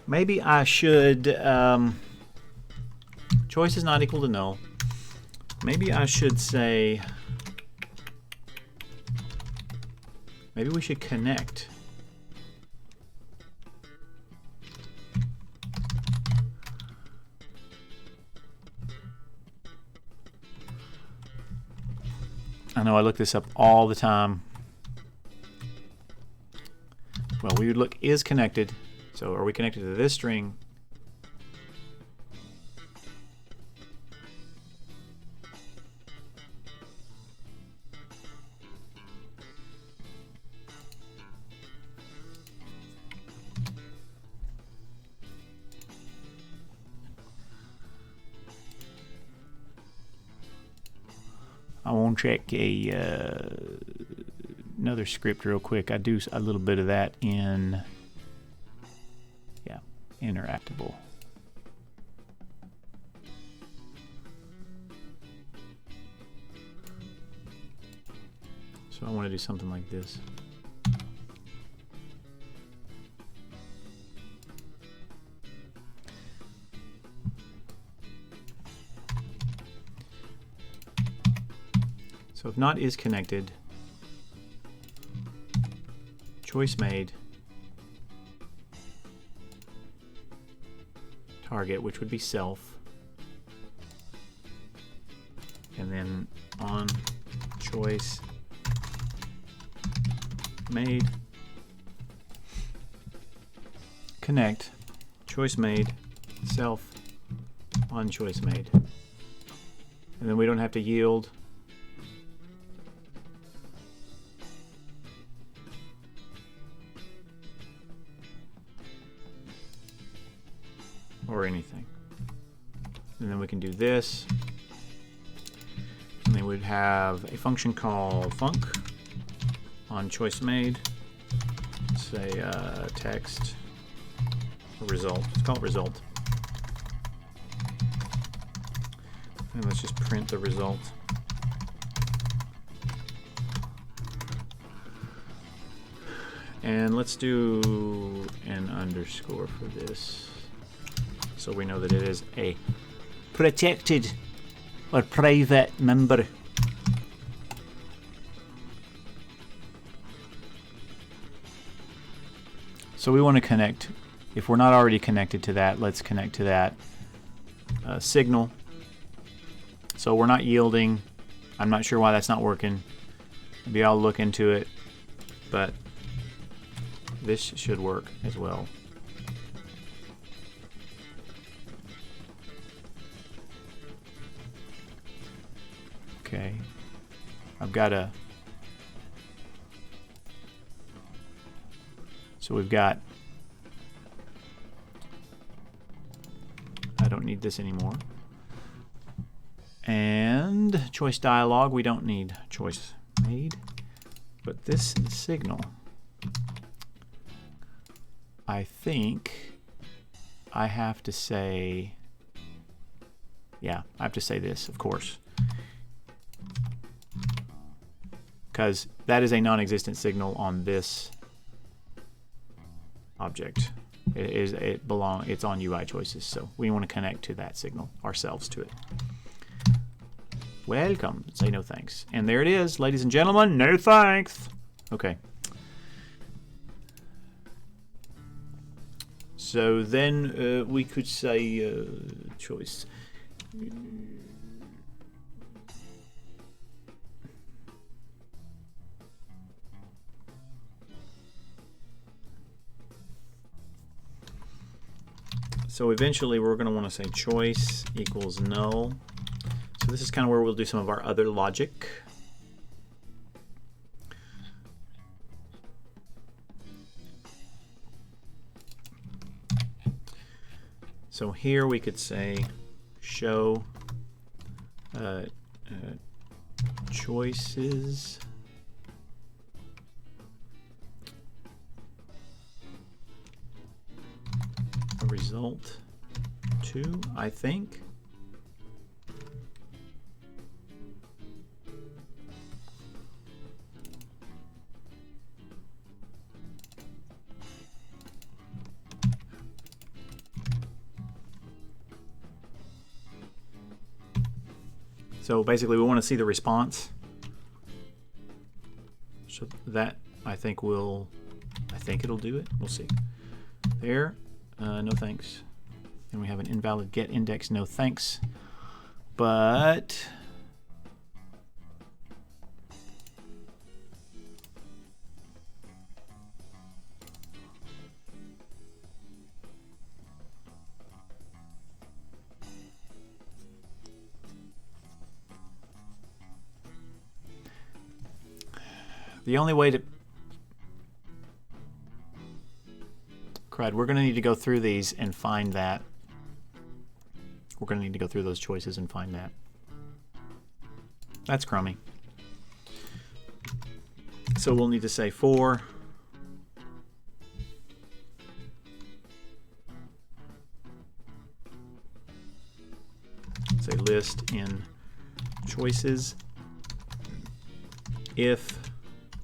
Speaker 1: Maybe I should, choice is not equal to null. Maybe I should say, maybe we should connect. I know I look this up all the time. Well, we would look is connected. So are we connected to this string? I want to check another script real quick. I do a little bit of that in interactable. So I want to do something like this. So if not is connected, choice made, target, which would be self, and then on choice made, connect, choice made, self, on choice made. And then we don't have to yield. Or anything. And then we can do this. And then we'd have a function called func on choice made. Say text result. Let's call it result. And let's just print the result. And let's do an underscore for this, so we know that it is a protected or private member. So we want to connect. If we're not already connected to that, let's connect to that signal. So we're not yielding. I'm not sure why that's not working. Maybe I'll look into it, but this should work as well. Okay, I've got a, so we've got, I don't need this anymore. And choice dialog, we don't need choice made, but this signal, I think I have to say, yeah, I have to say this, of course, because that is a non-existent signal on this object. It's on UI choices, so we want to connect to that signal ourselves to it. Welcome. Say no thanks. And there it is, ladies and gentlemen. No thanks. Okay. So then we could say choice. So eventually we're going to want to say choice equals null. So this is kind of where we'll do some of our other logic. So here we could say show choices result 2, I think. So basically we want to see the response. So that I think it'll do it. We'll see. There, no thanks. And we have an invalid get index, no thanks. But the only way to crud, we're going to need to go through these and find that. We're going to need to go through those choices and find that. That's crummy. So we'll need to say for say list in choices if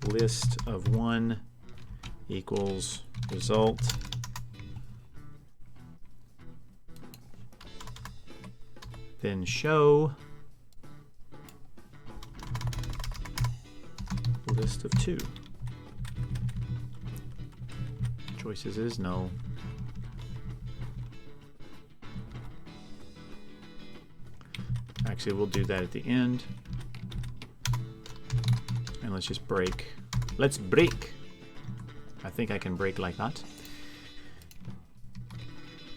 Speaker 1: list of 1 equals result then show list of 2. Choices is no. Actually, we'll do that at the end. And let's just break. Let's break. I think I can break like that.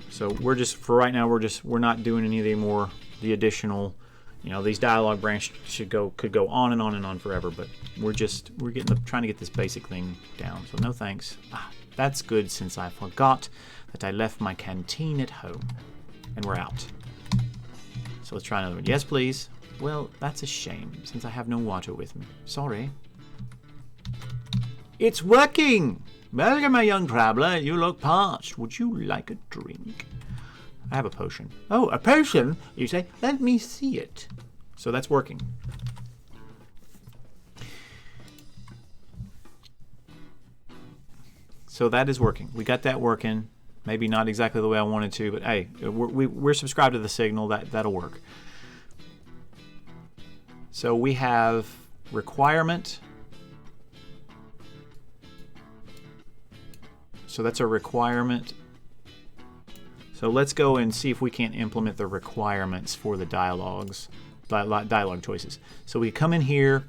Speaker 1: So we're just, for right now, we're not doing any more the additional, you know, these dialog branch could go on and on and on forever, but we're trying to get this basic thing down. So no thanks. That's good since I forgot that I left my canteen at home. And we're out. So let's try another one. Yes, please. Well, that's a shame since I have no water with me. Sorry. It's working! Welcome, my young traveler. You look parched. Would you like a drink? I have a potion. Oh, a potion? You say? Let me see it. So that's working. So that is working. We got that working. Maybe not exactly the way I wanted to, but hey, we're subscribed to the signal. That'll work. So we have requirement. So that's a requirement. So let's go and see if we can't implement the requirements for the dialog choices. So we come in here.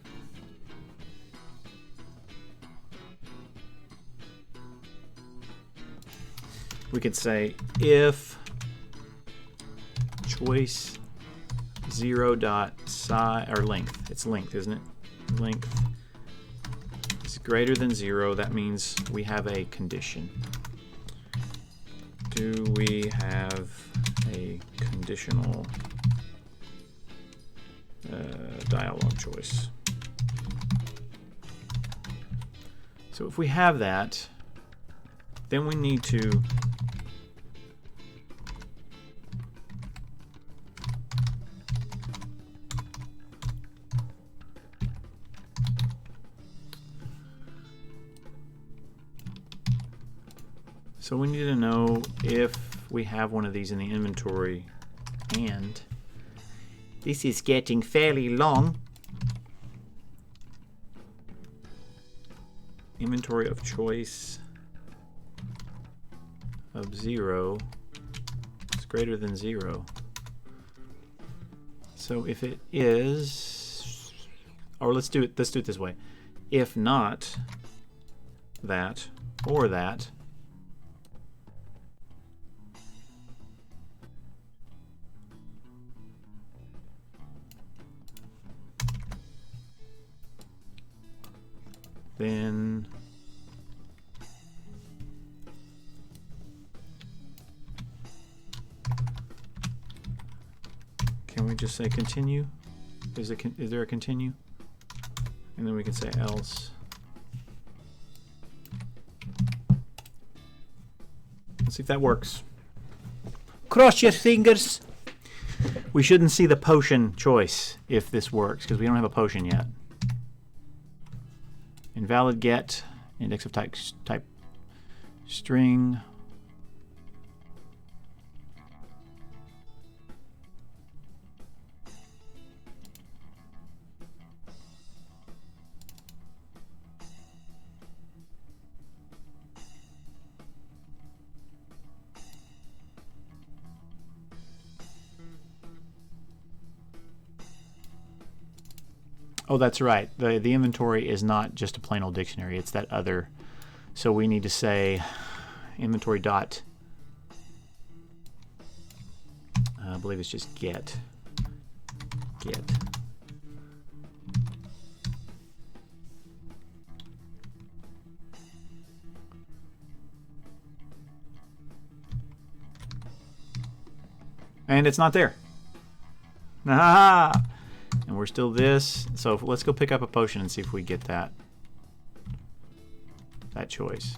Speaker 1: We could say if choice 0.size or length. It's length, isn't it? Length is greater than 0. That means we have a condition. Do we have a conditional dialog choice? So if we have that, then we need to So we need to know if we have one of these in the inventory, and this is getting fairly long. Inventory of choice of 0 is greater than 0. So if it is, or let's do it this way. If not that or that, then just say continue. Is there a continue? And then we can say else. Let's see if that works. Cross your fingers. We shouldn't see the potion choice if this works, because we don't have a potion yet. Invalid get, index of type string. Oh, that's right. The inventory is not just a plain old dictionary. It's that other. So we need to say inventory dot. I believe it's just get. Get. And it's not there. Ah! And we're still this. So let's go pick up a potion and see if we get that choice.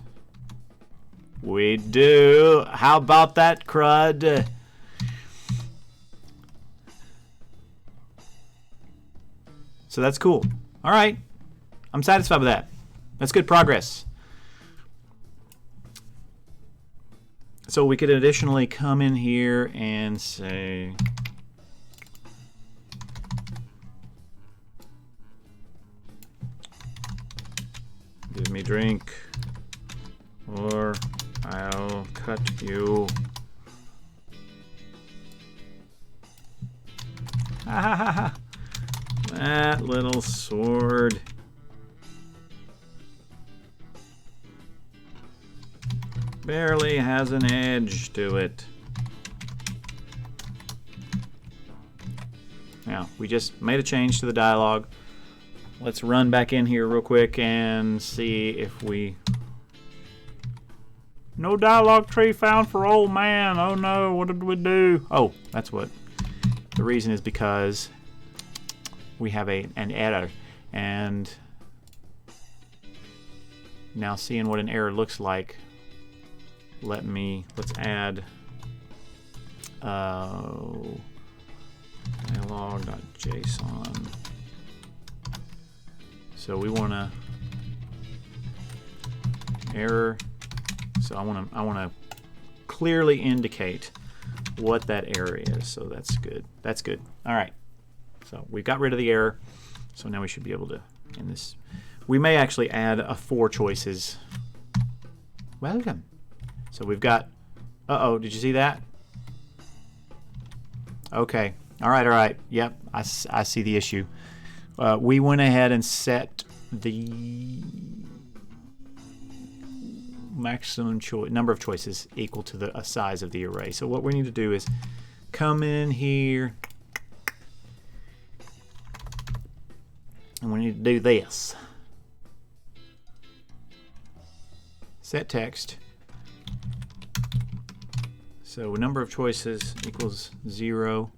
Speaker 1: We do. How about that, crud? So that's cool. All right. I'm satisfied with that. That's good progress. So we could additionally come in here and say give me drink, or I'll cut you. Ha ha ha ha. That little sword. Barely has an edge to it. Now, we just made a change to the dialogue. Let's run back in here real quick and see if we... No dialogue tree found for old man. Oh no, what did we do? Oh, that's what. The reason is because we have an error. And now seeing what an error looks like, let's add dialog.json. So we want to error. So I want to clearly indicate what that error is. So that's good. That's good. All right. So we got rid of the error. So now we should be able to in this. We may actually add a 4 choices. Welcome. So we've got. Uh-oh, did you see that? Okay. All right, all right. Yep, I see the issue. We went ahead and set the maximum number of choices equal to the size of the array. So what we need to do is come in here and we need to do this. Set text. So number of choices equals 0.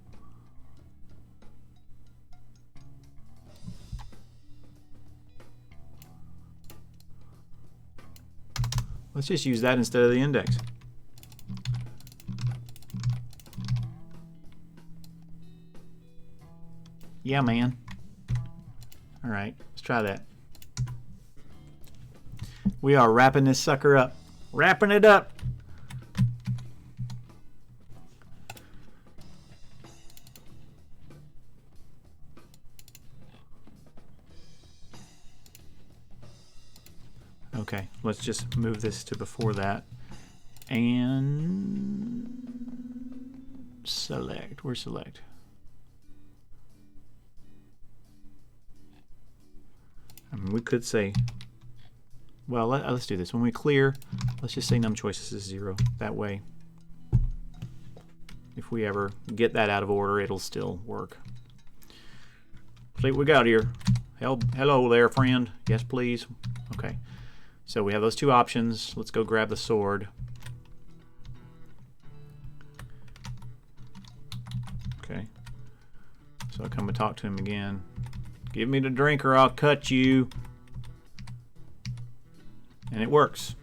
Speaker 1: Let's just use that instead of the index. Yeah, man. All right, let's try that. We are wrapping this sucker up. Wrapping it up. Okay, let's just move this to before that and select. Where's select? I mean, we could say, well, let's do this. When we clear, let's just say num choices is 0. That way, if we ever get that out of order, it'll still work. See what we got here. Hello there, friend. Yes, please. Okay. So we have those 2 options. Let's go grab the sword. Okay. So I come and talk to him again. Give me the drink or I'll cut you. And it works.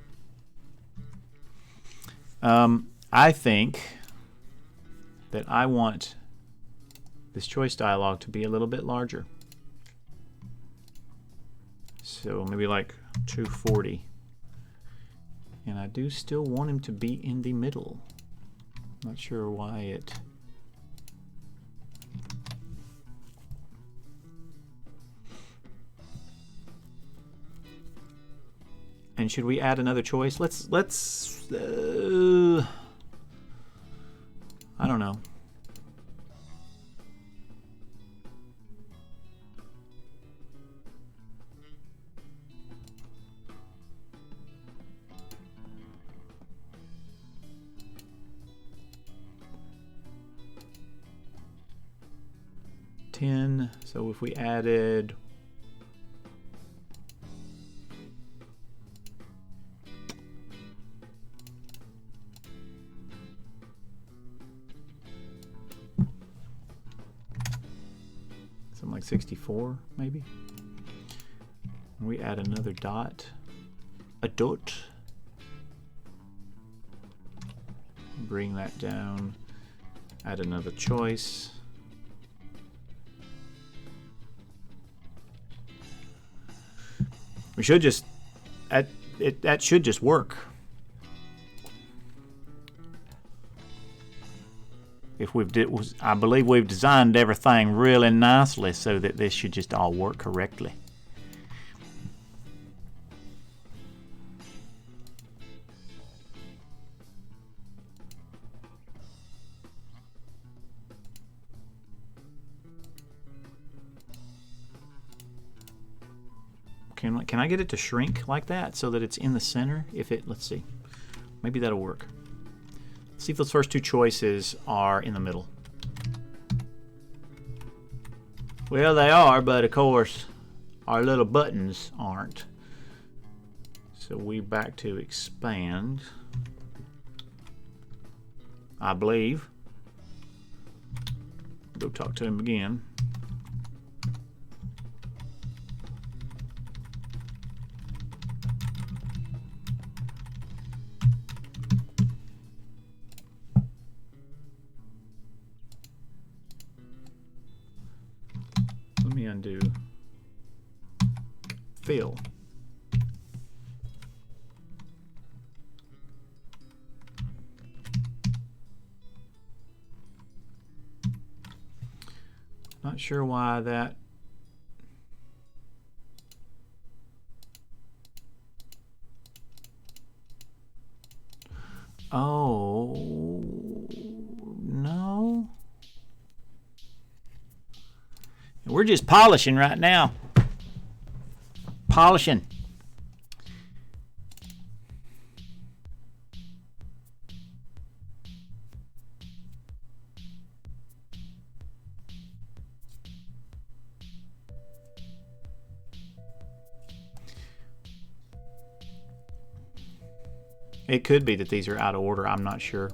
Speaker 1: I think that I want this choice dialog to be a little bit larger. So maybe like 240. And I do still want him to be in the middle. Not sure why it... And should we add another choice? Let's I don't know. So if we added something like 64 maybe, we add another dot, a dot, bring that down, add another choice. We should just, that should just work. If I believe we've designed everything really nicely so that this should just all work correctly. Can I get it to shrink like that so that it's in the center? Let's see, maybe that'll work. Let's see if those first two choices are in the middle. Well, they are, but of course our little buttons aren't. So we back to expand, I believe. Go talk to him again. Let me undo fill. Not sure why that. Oh, no. We're just polishing right now. Polishing. It could be that these are out of order. I'm not sure.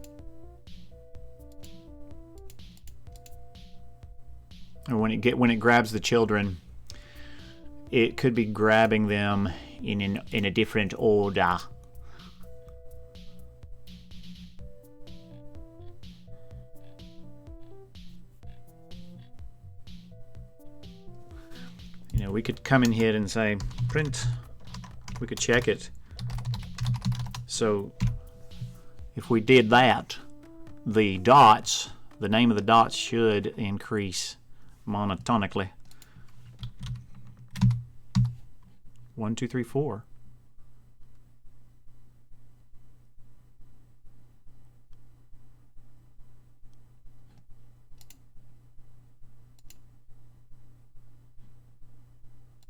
Speaker 1: Or when it grabs the children, it could be grabbing them in a different order. You know, we could come in here and say print. We could check it. So if we did that, the dots, the name of the dots should increase monotonically. 1, 2, 3, 4.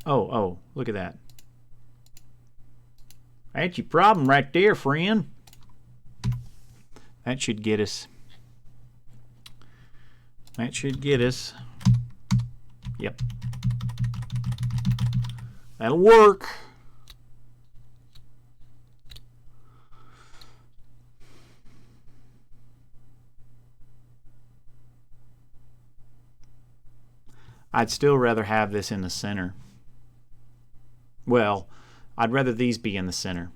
Speaker 1: Oh, look at that. That's your problem right there, friend. That should get us. That should get us. Yep. That'll work. I'd still rather have this in the center. Well, I'd rather these be in the center.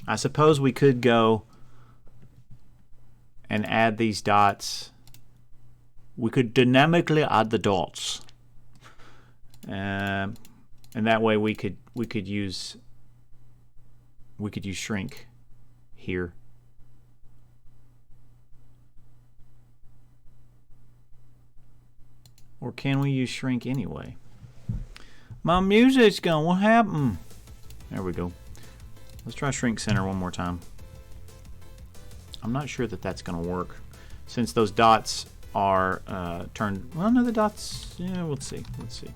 Speaker 1: I suppose we could go and add these dots. We could dynamically add the dots, and that way we could use shrink here. Or can we use shrink anyway? My music's gone. What happened? There we go. Let's try shrink center one more time. I'm not sure that that's going to work since those dots are turned. Well, no, the dots. Yeah, let's see. Let's see.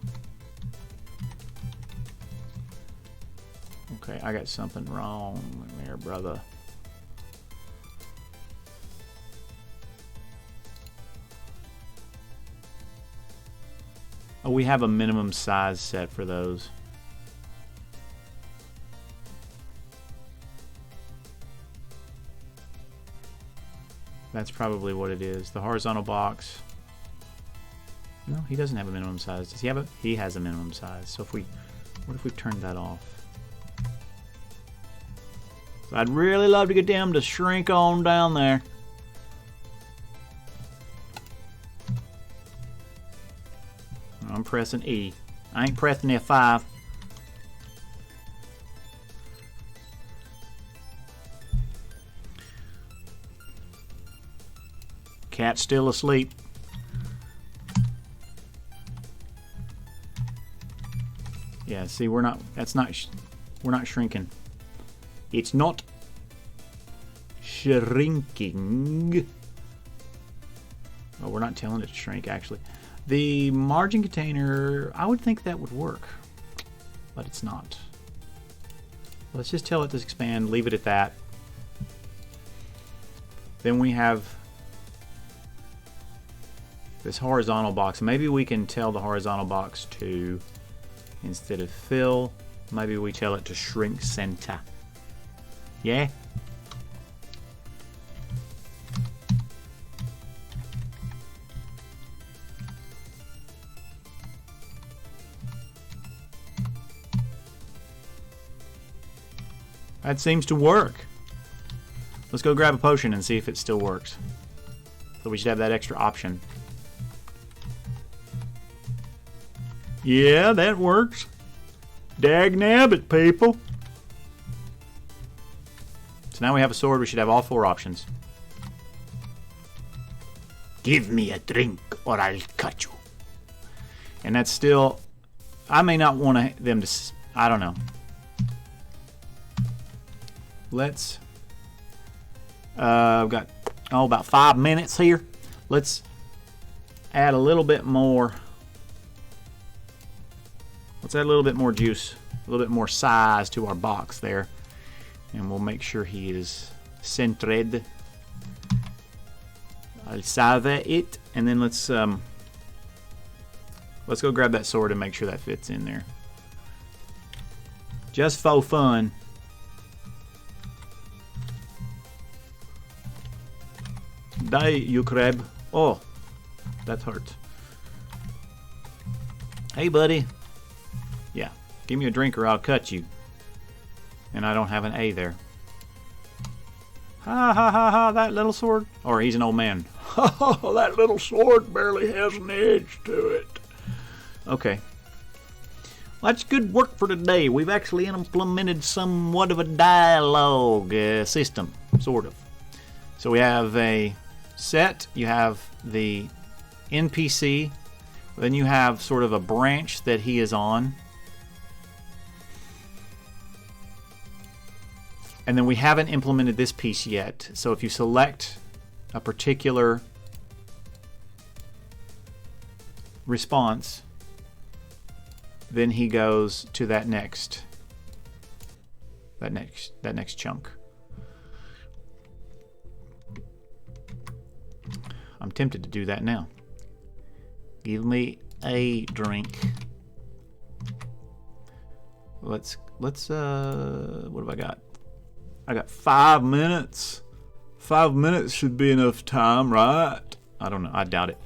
Speaker 1: Okay, I got something wrong there, brother. Oh, we have a minimum size set for those. That's probably what it is. The horizontal box. No, he doesn't have a minimum size. Does he have a? He has a minimum size. So if we, what if we turned that off? So I'd really love to get them to shrink on down there. I'm pressing E. I ain't pressing F5. Cat's still asleep. Yeah, see, we're not shrinking. It's not shrinking. Oh, we're not telling it to shrink, actually. The margin container, I would think that would work, but it's not. Let's just tell it to expand, leave it at that. Then we have this horizontal box. Maybe we can tell the horizontal box to, instead of fill, maybe we tell it to shrink center. Yeah? That seems to work. Let's go grab a potion and see if it still works. So we should have that extra option. Yeah, that works. Dag-nabbit, people. So now we have a sword. We should have all 4 options. Give me a drink or I'll cut you. And that's still... I may not want them to... I don't know. Let's... I've got about 5 minutes here. Let's add a little bit more. Let's add a little bit more juice, a little bit more size to our box there, and we'll make sure he is centered. I'll salve it, and then let's go grab that sword and make sure that fits in there. Just for fun. Die, you crab. Oh, that hurt. Hey, buddy. Yeah, give me a drink or I'll cut you. And I don't have an A there. Ha ha ha ha, that little sword. Or he's an old man. Ha ha, that little sword barely has an edge to it. Okay. Well, that's good work for today. We've actually implemented somewhat of a dialogue system, sort of. So we have a set, you have the NPC, then you have sort of a branch that he is on. And then we haven't implemented this piece yet. So if you select a particular response, then he goes to that next chunk. I'm tempted to do that now. Give me a drink. Let's what have I got? I got 5 minutes. 5 minutes should be enough time, right? I don't know. I doubt it.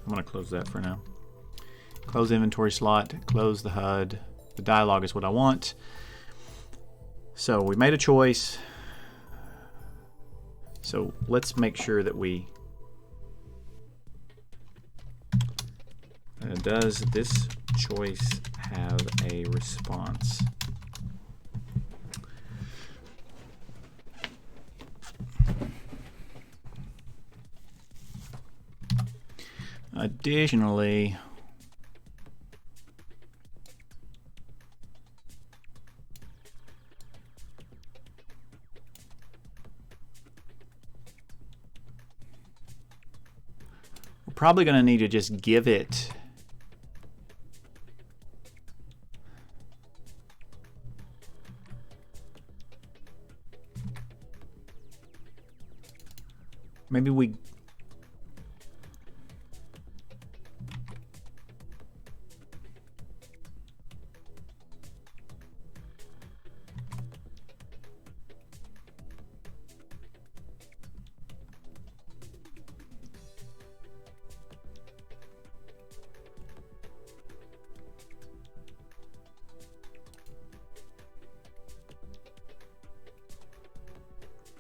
Speaker 1: I'm going to close that for now. Close inventory slot, close the HUD. The dialog is what I want. So we made a choice. So let's make sure that we... does this choice have a response? Additionally, we're probably going to need to just give it maybe we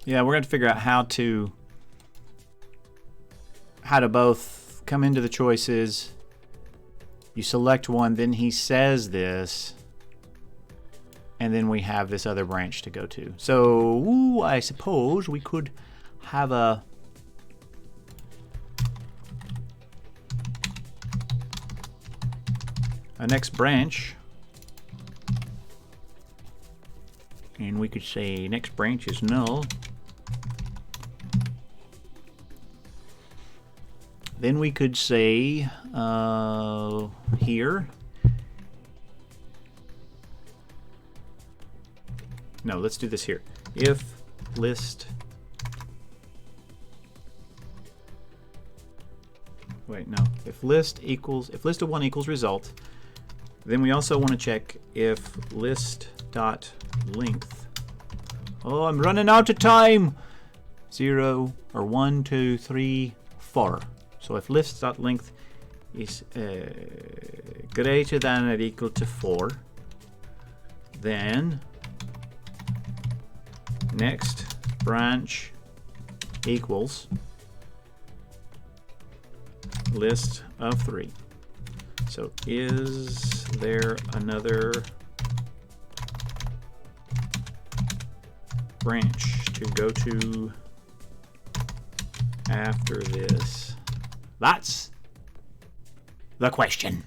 Speaker 1: yeah, we're going to figure out how to both come into the choices. You select one, then he says this, and then we have this other branch to go to. So I suppose we could have a next branch, and we could say next branch is null. Then we could say here, no, let's do this here. If list, wait, no, if list of 1 equals result, then we also want to check if list dot length. Oh, I'm running out of time. 0 or 1, 2, 3, 4. So if list.length is greater than or equal to 4, then next branch equals list of 3. So is there another branch to go to after this? That's the question.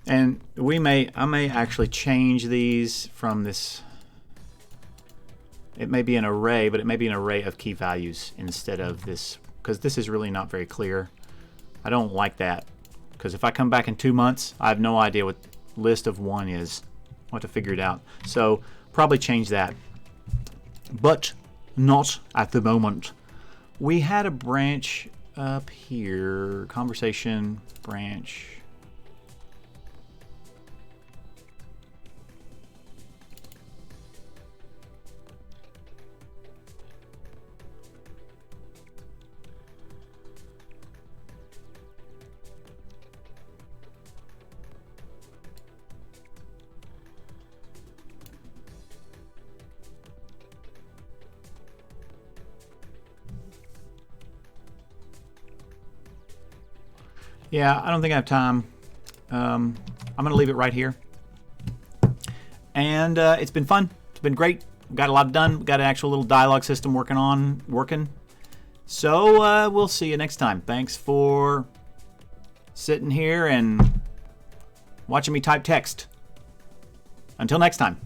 Speaker 1: And I may actually change these from this. It may be an array, but it may be an array of key values instead of this, because this is really not very clear. I don't like that, because if I come back in 2 months, I have no idea what list of 1 is. I'll have to figure it out. So probably change that. But not at the moment. We had a branch up here, conversation branch. Yeah, I don't think I have time. I'm going to leave it right here. And it's been fun. It's been great. Got a lot done. Got an actual little dialogue system working. So we'll see you next time. Thanks for sitting here and watching me type text. Until next time.